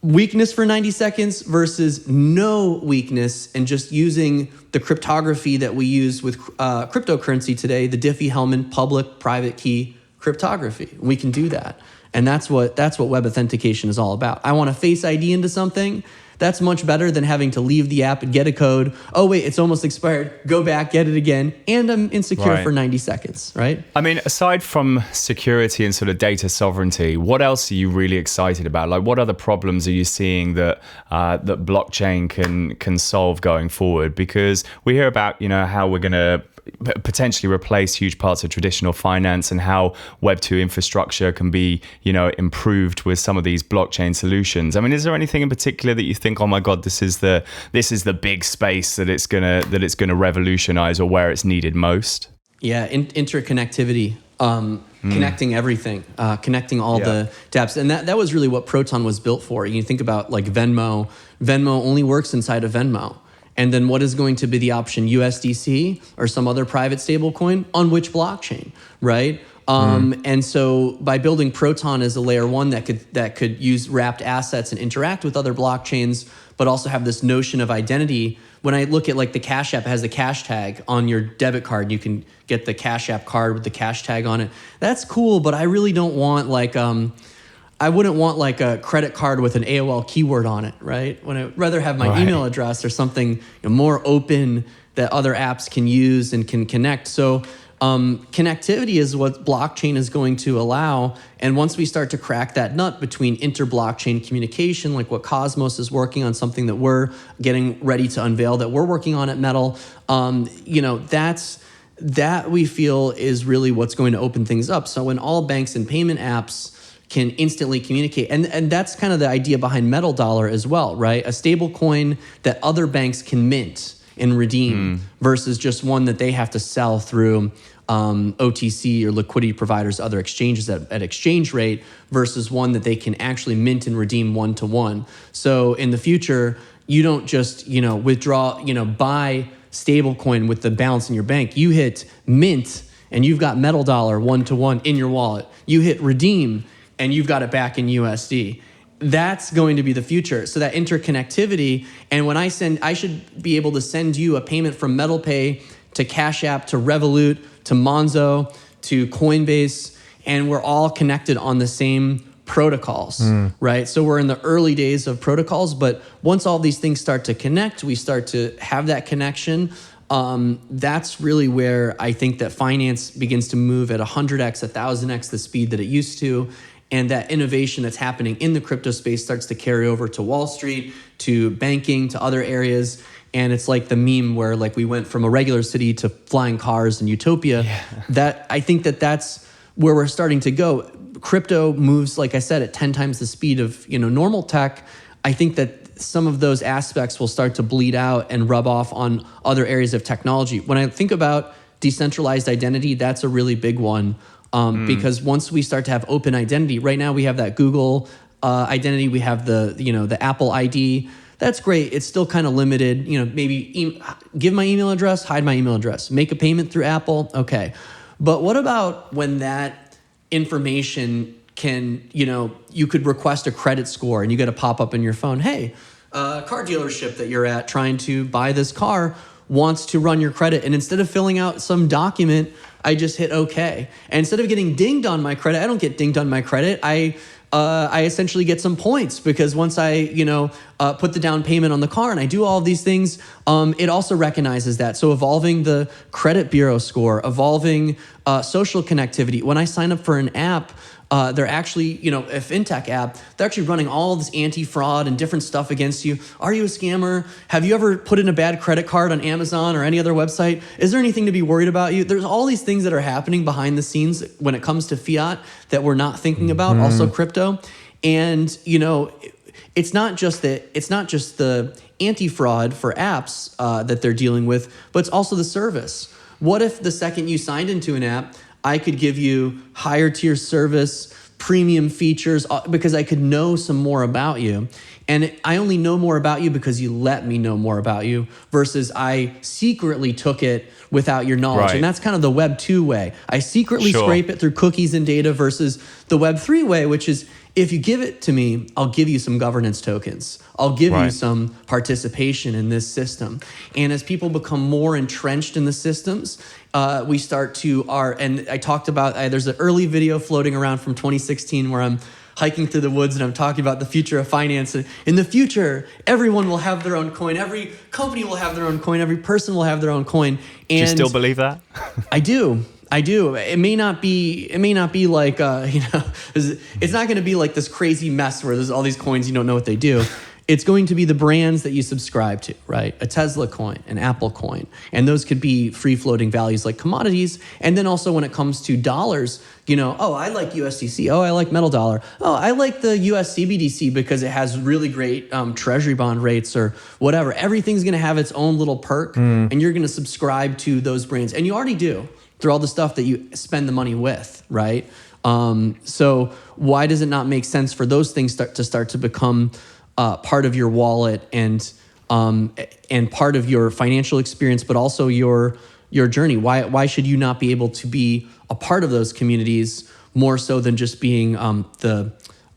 Weakness for 90 seconds versus no weakness, and just using the cryptography that we use with cryptocurrency today, the Diffie-Hellman public-private key cryptography. We can do that. And that's what web authentication is all about. I want to Face ID into something. That's much better than having to leave the app and get a code. Oh, wait, it's almost expired. Go back, get it again. And I'm insecure for 90 seconds, right? I mean, aside from security and sort of data sovereignty, what else are you really excited about? Like, what other problems are you seeing that that blockchain can solve going forward? Because we hear about, how we're going to potentially replace huge parts of traditional finance, and how Web 2 infrastructure can be, improved with some of these blockchain solutions. I mean, is there anything in particular that you think, oh my God, this is the big space that it's gonna revolutionize, or where it's needed most? Yeah, interconnectivity. Connecting everything, connecting all the dApps. And that was really what Proton was built for. You think about like Venmo. Venmo only works inside of Venmo. And then what is going to be the option, USDC or some other private stablecoin on which blockchain, right? And so by building Proton as a layer one that could use wrapped assets and interact with other blockchains, but also have this notion of identity. When I look at like the Cash App, it has the cash tag on your debit card. You can get the Cash App card with the cash tag on it. That's cool, but I really don't want like I wouldn't want like a credit card with an AOL keyword on it, right? When I'd rather have my email address or something more open that other apps can use and can connect. So connectivity is what blockchain is going to allow. And once we start to crack that nut between inter-blockchain communication, like what Cosmos is working on, something that we're getting ready to unveil, that we're working on at Metal, that we feel is really what's going to open things up. So when all banks and payment apps can instantly communicate. And that's kind of the idea behind Metal Dollar as well, right? A stable coin that other banks can mint and redeem versus just one that they have to sell through OTC or liquidity providers, other exchanges at exchange rate, versus one that they can actually mint and redeem one-to-one. So in the future, you don't just withdraw, buy stable coin with the balance in your bank. You hit mint and you've got Metal Dollar one-to-one in your wallet. You hit redeem and you've got it back in USD. That's going to be the future. So that interconnectivity, and when I should be able to send you a payment from MetalPay to Cash App to Revolut to Monzo to Coinbase, and we're all connected on the same protocols, right? So we're in the early days of protocols, but once all these things start to connect, we start to have that connection. That's really where I think that finance begins to move at 100x, 1,000x the speed that it used to. And that innovation that's happening in the crypto space starts to carry over to Wall Street, to banking, to other areas. And it's like the meme where like we went from a regular city to flying cars and utopia. That I think that's where we're starting to go. Crypto moves, like I said, at 10 times the speed of normal tech. I think that some of those aspects will start to bleed out and rub off on other areas of technology. When I think about decentralized identity, that's a really big one, because once we start to have open identity, right now we have that Google identity, we have the Apple ID. That's great. It's still kind of limited. Maybe give my email address, hide my email address, make a payment through Apple. Okay, but what about when that information can, you could request a credit score and you get a pop-up in your phone. Hey, car dealership that you're at trying to buy this car wants to run your credit. And instead of filling out some document, I just hit okay. And instead of getting dinged on my credit, I don't get dinged on my credit. I essentially get some points because once I, put the down payment on the car and I do all of these things, it also recognizes that. So evolving the credit bureau score, evolving social connectivity. When I sign up for an app, they're actually, a fintech app, they're actually running all this anti-fraud and different stuff against you. Are you a scammer? Have you ever put in a bad credit card on Amazon or any other website? Is there anything to be worried about you? There's all these things that are happening behind the scenes when it comes to fiat that we're not thinking about, also crypto. And, it's not just the anti-fraud for apps that they're dealing with, but it's also the service. What if the second you signed into an app, I could give you higher tier service, premium features, because I could know some more about you. And I only know more about you because you let me know more about you versus I secretly took it without your knowledge. Right. And that's kind of the Web 2 way. I secretly scrape it through cookies and data versus the Web 3 way, which is if you give it to me, I'll give you some governance tokens. I'll give you some participation in this system. And as people become more entrenched in the systems, we start to and I talked about, there's an early video floating around from 2016 where I'm hiking through the woods and I'm talking about the future of finance. And in the future, everyone will have their own coin. Every company will have their own coin. Every person will have their own coin. And do you still believe that? I do. It may not be like, it's not going to be like this crazy mess where there's all these coins, you don't know what they do. It's going to be the brands that you subscribe to, right? A Tesla coin, an Apple coin. And those could be free-floating values like commodities. And then also when it comes to dollars, I like USDC. Oh, I like metal dollar. Oh, I like the US CBDC because it has really great treasury bond rates or whatever. Everything's going to have its own little perk, and you're going to subscribe to those brands. And you already do through all the stuff that you spend the money with, right? So why does it not make sense for those things to start to become part of your wallet and part of your financial experience, but also your journey? Why should you not be able to be a part of those communities more so than just being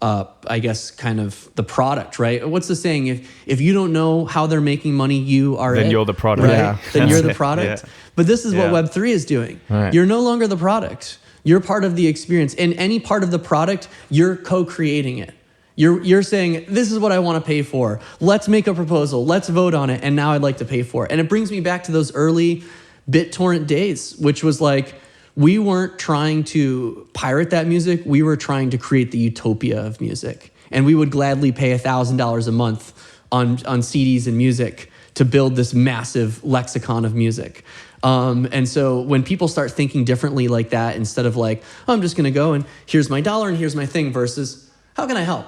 I guess kind of the product, right? What's the saying? If you don't know how they're making money, then you're the product, right? Yeah. Then you're the product. Yeah. But this is what Web3 is doing. Right. You're no longer the product. You're part of the experience. And any part of the product, you're co-creating it. You're saying, this is what I want to pay for. Let's make a proposal. Let's vote on it. And now I'd like to pay for it. And it brings me back to those early BitTorrent days, which was like, we weren't trying to pirate that music. We were trying to create the utopia of music. And we would gladly pay $1,000 a month on CDs and music to build this massive lexicon of music. And so when people start thinking differently like that, instead of like, oh, I'm just going to go and here's my dollar and here's my thing versus how can I help?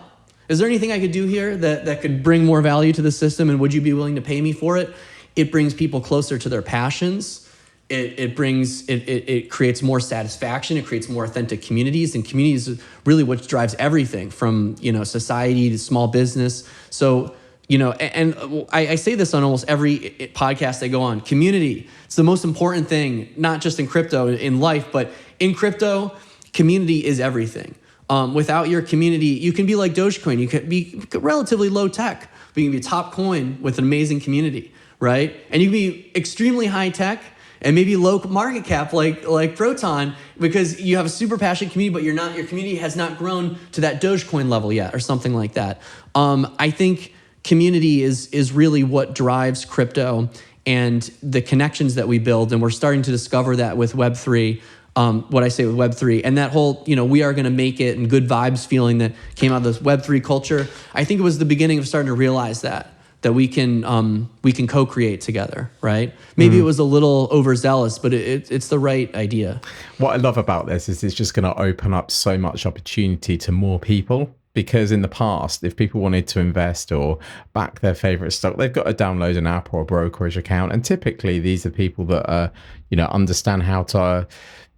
Is there anything I could do here that could bring more value to the system? And would you be willing to pay me for it? It brings people closer to their passions. It creates more satisfaction. It creates more authentic communities, and communities is really what drives everything from, society to small business. So, and I say this on almost every podcast I go on, community. It's the most important thing, not just in crypto, in life, but in crypto, community is everything. Without your community, you can be like Dogecoin. You can be relatively low tech, but you can be a top coin with an amazing community, right? And you can be extremely high tech and maybe low market cap like Proton because you have a super passionate community, but your community has not grown to that Dogecoin level yet or something like that. I think community is really what drives crypto and the connections that we build, and we're starting to discover that with Web3. What I say with Web3 and that whole, we are going to make it and good vibes feeling that came out of this Web3 culture. I think it was the beginning of starting to realize that that we can co-create together, right? Maybe it was a little overzealous, but it's the right idea. What I love about this is it's just going to open up so much opportunity to more people. Because in the past, if people wanted to invest or back their favorite stock, they've got to download an app or a brokerage account. And typically these are people that understand how to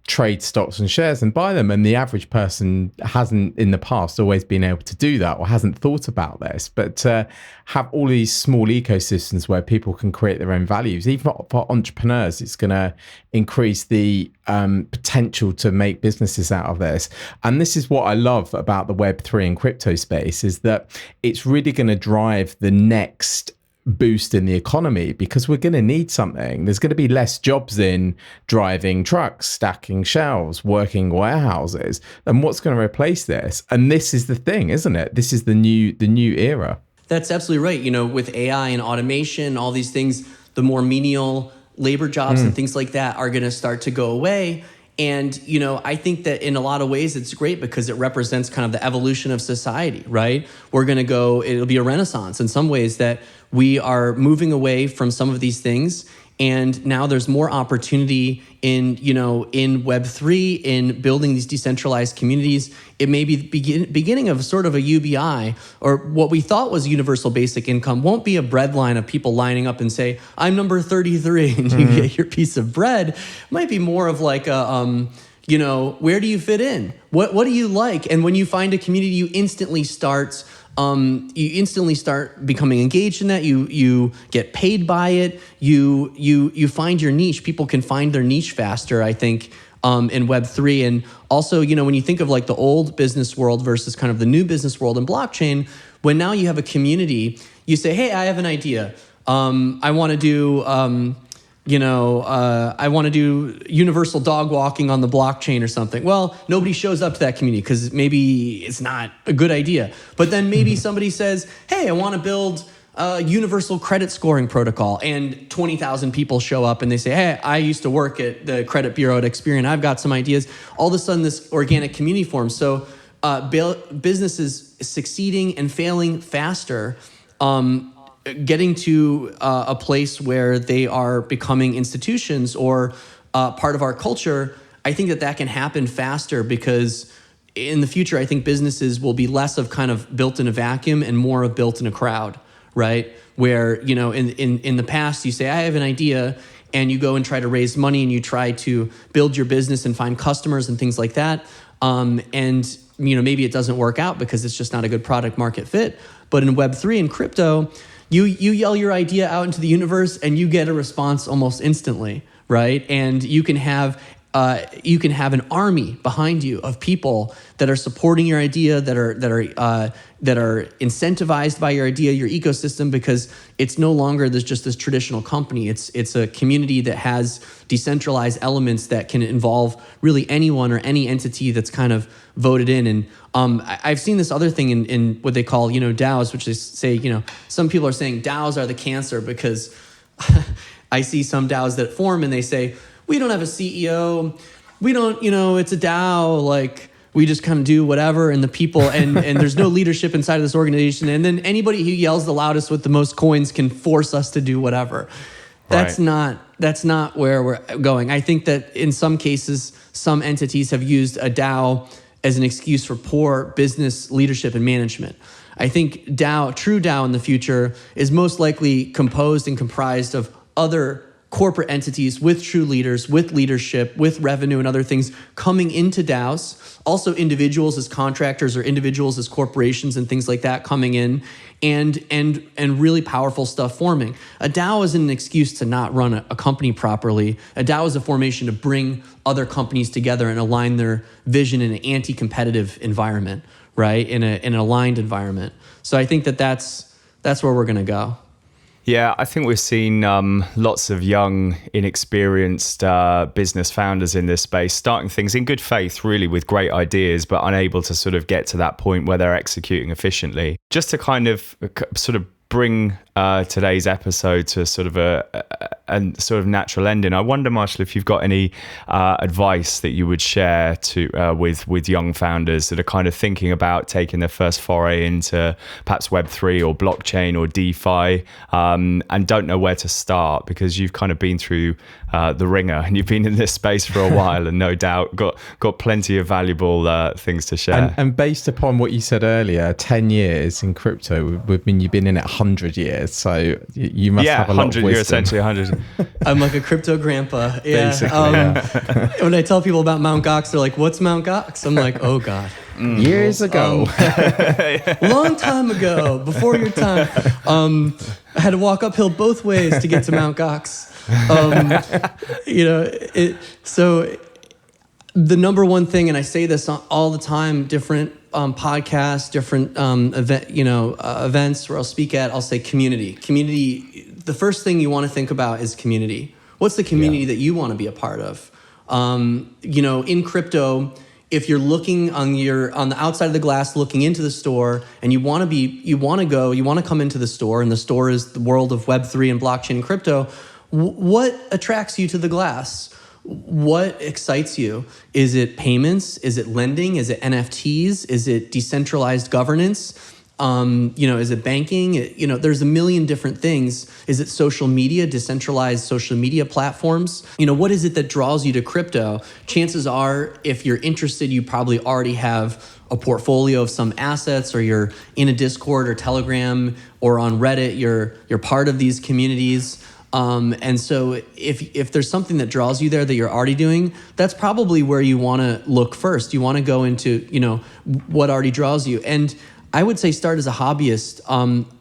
trade stocks and shares and buy them, and the average person hasn't in the past always been able to do that or hasn't thought about this. But have all these small ecosystems where people can create their own values, even for entrepreneurs, it's going to increase the potential to make businesses out of this. And this is what I love about the Web3 and crypto space, is that it's really going to drive the next boost in the economy, because we're going to need something. There's going to be less jobs in driving trucks, stacking shelves, working warehouses. And what's going to replace this? And this is the thing, isn't it? This is the new era. That's absolutely right. With AI and automation, all these things, the more menial labor jobs and things like that are going to start to go away. And, I think that in a lot of ways it's great because it represents kind of the evolution of society, right? It'll be a renaissance in some ways, that we are moving away from some of these things. And now there's more opportunity in Web3, in building these decentralized communities. It may be beginning of sort of a UBI, or what we thought was universal basic income won't be a bread line of people lining up and say, I'm number 33, and you get your piece of bread. It might be more of like a, where do you fit in? What do you like? And when you find a community, you instantly start becoming engaged in that. You get paid by it. You find your niche. People can find their niche faster, I think, in Web3. And also, when you think of like the old business world versus kind of the new business world in blockchain, when now you have a community, you say, hey, I have an idea. I want to do universal dog walking on the blockchain or something. Well, nobody shows up to that community because maybe it's not a good idea. But then maybe somebody says, hey, I want to build a universal credit scoring protocol, and 20,000 people show up and they say, hey, I used to work at the credit bureau at Experian. I've got some ideas. All of a sudden, this organic community forms. So businesses succeeding and failing faster, getting to a place where they are becoming institutions or part of our culture, I think that can happen faster, because in the future, I think businesses will be less of kind of built in a vacuum and more of built in a crowd, right? Where, in the past, you say, I have an idea, and you go and try to raise money and you try to build your business and find customers and things like that. And maybe it doesn't work out because it's just not a good product market fit. But in Web3 and crypto, you yell your idea out into the universe and you get a response almost instantly, right? And you can have an army behind you of people that are supporting your idea, that are incentivized by your idea, your ecosystem, because it's no longer just this traditional company. It's a community that has decentralized elements that can involve really anyone or any entity that's kind of voted in. And I've seen this other thing in what they call DAOs, which they say some people are saying DAOs are the cancer, because I see some DAOs that form and they say, we don't have a CEO. We don't, it's a DAO. Like, we just kind of do whatever, and the people, and there's no leadership inside of this organization. And then anybody who yells the loudest with the most coins can force us to do whatever. That's not where we're going. I think that in some cases, some entities have used a DAO as an excuse for poor business leadership and management. I think true DAO in the future is most likely composed and comprised of other corporate entities with true leaders, with leadership, with revenue and other things coming into DAOs. Also individuals as contractors or individuals as corporations and things like that coming in, and really powerful stuff forming. A DAO isn't an excuse to not run a company properly. A DAO is a formation to bring other companies together and align their vision in an anti-competitive environment, right? In an aligned environment. So I think that's where we're going to go. Yeah, I think we've seen lots of young, inexperienced business founders in this space starting things in good faith, really, with great ideas, but unable to sort of get to that point where they're executing efficiently. Just to kind of sort of bring today's episode to sort of a sort of natural ending. I wonder, Marshall, if you've got any advice that you would share to with young founders that are kind of thinking about taking their first foray into perhaps Web3 or blockchain or DeFi, and don't know where to start, because you've kind of been through the ringer and you've been in this space for a while, and no doubt got plenty of valuable things to share. And based upon what you said earlier, 10 years in crypto would mean you've been in it 100 years. So you must have a lot of wisdom. You're essentially 100. I'm like a crypto grandpa. Yeah. Basically, When I tell people about Mt. Gox, they're like, "What's Mt. Gox?" I'm like, "Oh God." Years ago. Long time ago, before your time. I had to walk uphill both ways to get to Mt. Gox. So the number one thing, and I say this all the time, different podcasts, different events where I'll speak at, I'll say community. Community, the first thing you want to think about is community. What's the community that you want to be a part of? In crypto, if you're looking on the outside of the glass, looking into the store, and you want to come into the store, and the store is the world of Web3 and blockchain and crypto, what attracts you to the glass? What excites you? Is it payments? Is it lending? Is it NFTs? Is it decentralized governance? Is it banking? There's a million different things. Is it social media, decentralized social media platforms? What is it that draws you to crypto? Chances are, if you're interested, you probably already have a portfolio of some assets, or you're in a Discord or Telegram or on Reddit. You're part of these communities. And so if there's something that draws you there that you're already doing, that's probably where you want to look first. You want to go into, what already draws you. And I would say start as a hobbyist.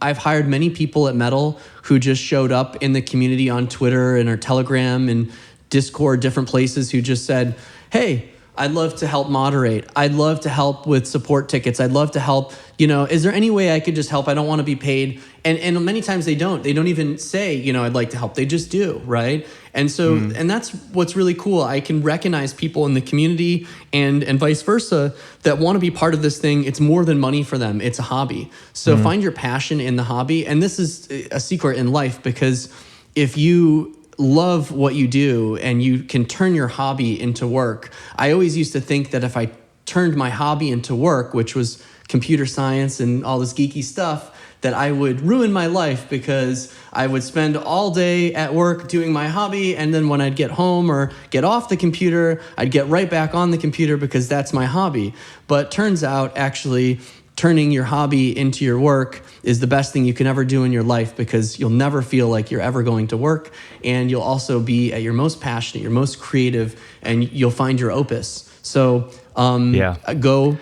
I've hired many people at Metal who just showed up in the community on Twitter and or Telegram and Discord, different places, who just said, "Hey, I'd love to help moderate. I'd love to help with support tickets. I'd love to help. Is there any way I could just help? I don't want to be paid." And many times they don't even say, I'd like to help. They just do, right? And so, and that's what's really cool. I can recognize people in the community and vice versa that want to be part of this thing. It's more than money for them. It's a hobby. So find your passion in the hobby. And this is a secret in life, because if you love what you do and you can turn your hobby into work. I always used to think that if I turned my hobby into work, which was computer science and all this geeky stuff, that I would ruin my life, because I would spend all day at work doing my hobby, and then when I'd get home or get off the computer, I'd get right back on the computer because that's my hobby. But turns out, actually, turning your hobby into your work is the best thing you can ever do in your life, because you'll never feel like you're ever going to work, and you'll also be at your most passionate, your most creative, and you'll find your opus. So go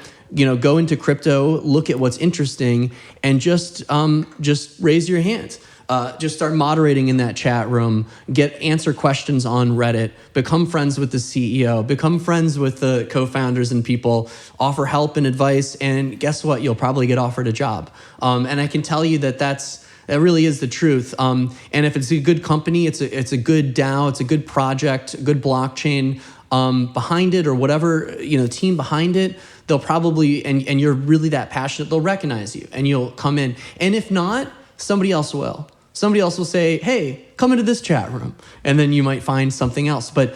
into crypto, look at what's interesting, and just raise your hand. Just start moderating in that chat room, answer questions on Reddit, become friends with the CEO, become friends with the co-founders and people, offer help and advice, and guess what? You'll probably get offered a job. And I can tell you that really is the truth. And if it's a good company, it's a good DAO, it's a good project, a good blockchain behind it, or whatever, team behind it, they'll probably, and you're really that passionate, they'll recognize you and you'll come in. And if not, somebody else will. Somebody else will say, "Hey, come into this chat room." And then you might find something else. But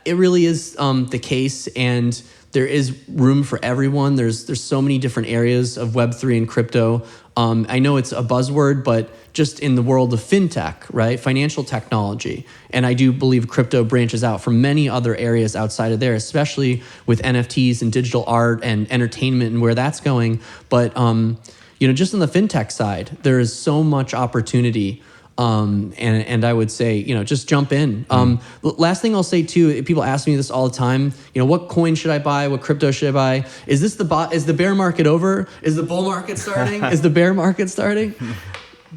it really is the case, and there is room for everyone. There's so many different areas of Web3 and crypto. I know it's a buzzword, but just in the world of fintech, right? Financial technology. And I do believe crypto branches out from many other areas outside of there, especially with NFTs and digital art and entertainment and where that's going. But, just on the fintech side, there is so much opportunity. And I would say, just jump in. Last thing I'll say too, people ask me this all the time, what coin should I buy? What crypto should I buy? Is the bear market over? Is the bull market starting? Is the bear market starting?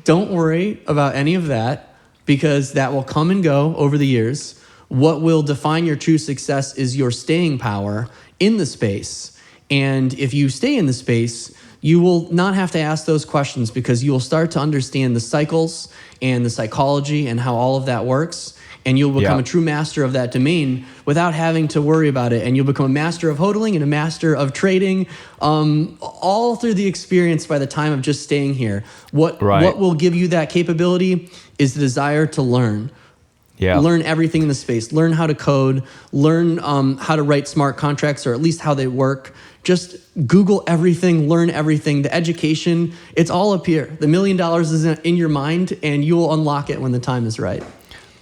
Don't worry about any of that, because that will come and go over the years. What will define your true success is your staying power in the space. And if you stay in the space, you will not have to ask those questions, because you will start to understand the cycles and the psychology and how all of that works. and you'll become a true master of that domain without having to worry about it. And you'll become a master of hodling and a master of trading, all through the experience by the time of just staying here. What will give you that capability is the desire to learn. Yeah. Learn everything in the space. Learn how to code. Learn how to write smart contracts, or at least how they work. Just Google everything. Learn everything. The education, it's all up here. The $1 million is in your mind, and you will unlock it when the time is right.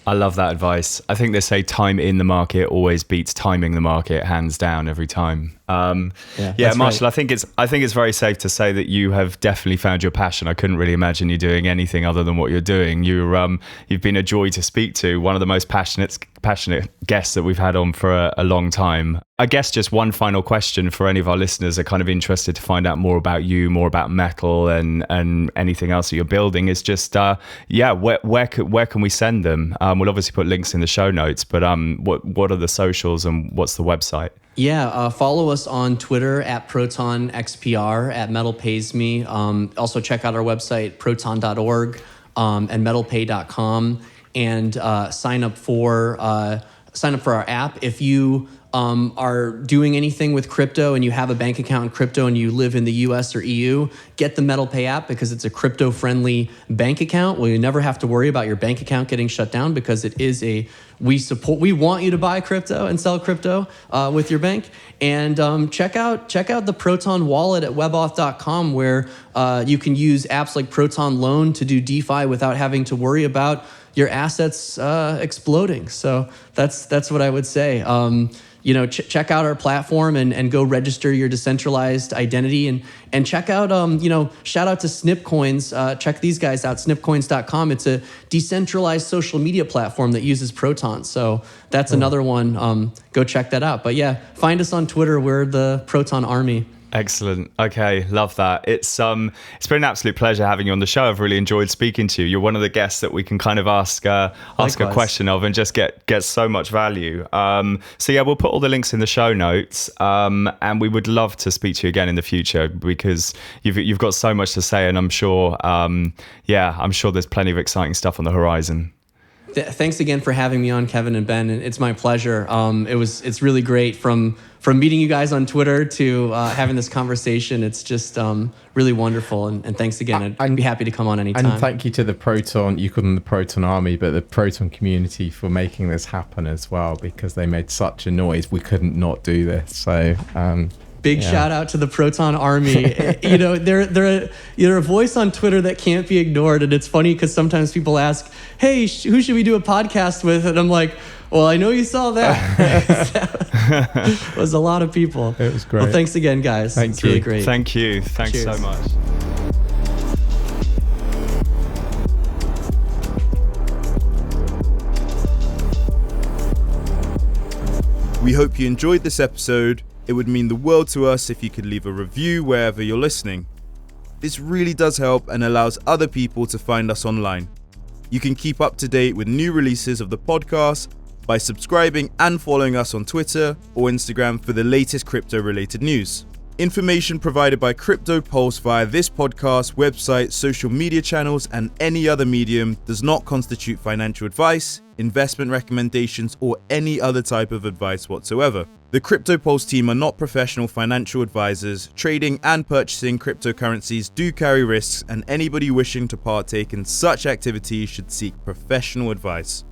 I love that advice. I think they say time in the market always beats timing the market, hands down, every time. Marshall, right. I think it's very safe to say that you have definitely found your passion. I couldn't really imagine you doing anything other than what you're doing. You've been a joy to speak to, one of the most passionate guests that we've had on for a long time. I guess just one final question for any of our listeners that are kind of interested to find out more about you, more about metal and anything else that you're building is just, where can we send them? We'll obviously put links in the show notes, but what are the socials and what's the website? Yeah, follow us on Twitter at ProtonXPR, at Metal Pays Me. Also check out our website, proton.org, and metalpay.com, and sign up for our app. If you are doing anything with crypto and you have a bank account in crypto and you live in the US or EU, get the MetalPay app because it's a crypto-friendly bank account. Well, you never have to worry about your bank account getting shut down because it is we want you to buy crypto and sell crypto with your bank. And check out the Proton wallet at webauth.com, where you can use apps like Proton Loan to do DeFi without having to worry about your assets exploding. So that's what I would say. Check out our platform and go register your decentralized identity and check out, shout out to Snipcoins. Check these guys out, snipcoins.com. It's a decentralized social media platform that uses Proton. So that's another one. Go check that out. But yeah, find us on Twitter. We're the Proton Army. Excellent. Okay, love that. It's been an absolute pleasure having you on the show. I've really enjoyed speaking to you. You're one of the guests that we can kind of ask a question of and just get so much value. We'll put all the links in the show notes, and we would love to speak to you again in the future because you've got so much to say, and I'm sure there's plenty of exciting stuff on the horizon. Thanks again for having me on, Kevin and Ben. It's my pleasure. It's really great from meeting you guys on Twitter to having this conversation. It's just really wonderful. And thanks again. I'd be happy to come on anytime. And thank you to the Proton, you call them the Proton Army, but the Proton community for making this happen as well, because they made such a noise. We couldn't not do this. So big shout out to the Proton Army. They're a voice on Twitter that can't be ignored. And it's funny because sometimes people ask, hey, who should we do a podcast with? And I'm like, well, I know you saw that. It was a lot of people. It was great. Well, thanks again, guys. Thank you. Really great. Thank you. Thanks Cheers. So much. We hope you enjoyed this episode. It would mean the world to us if you could leave a review wherever you're listening. This really does help and allows other people to find us online. You can keep up to date with new releases of the podcast by subscribing and following us on Twitter or Instagram for the latest crypto-related news. Information provided by Crypto Pulse via this podcast, website, social media channels, and any other medium does not constitute financial advice, investment recommendations, or any other type of advice whatsoever. The Crypto Pulse team are not professional financial advisors. Trading and purchasing cryptocurrencies do carry risks, and anybody wishing to partake in such activities should seek professional advice.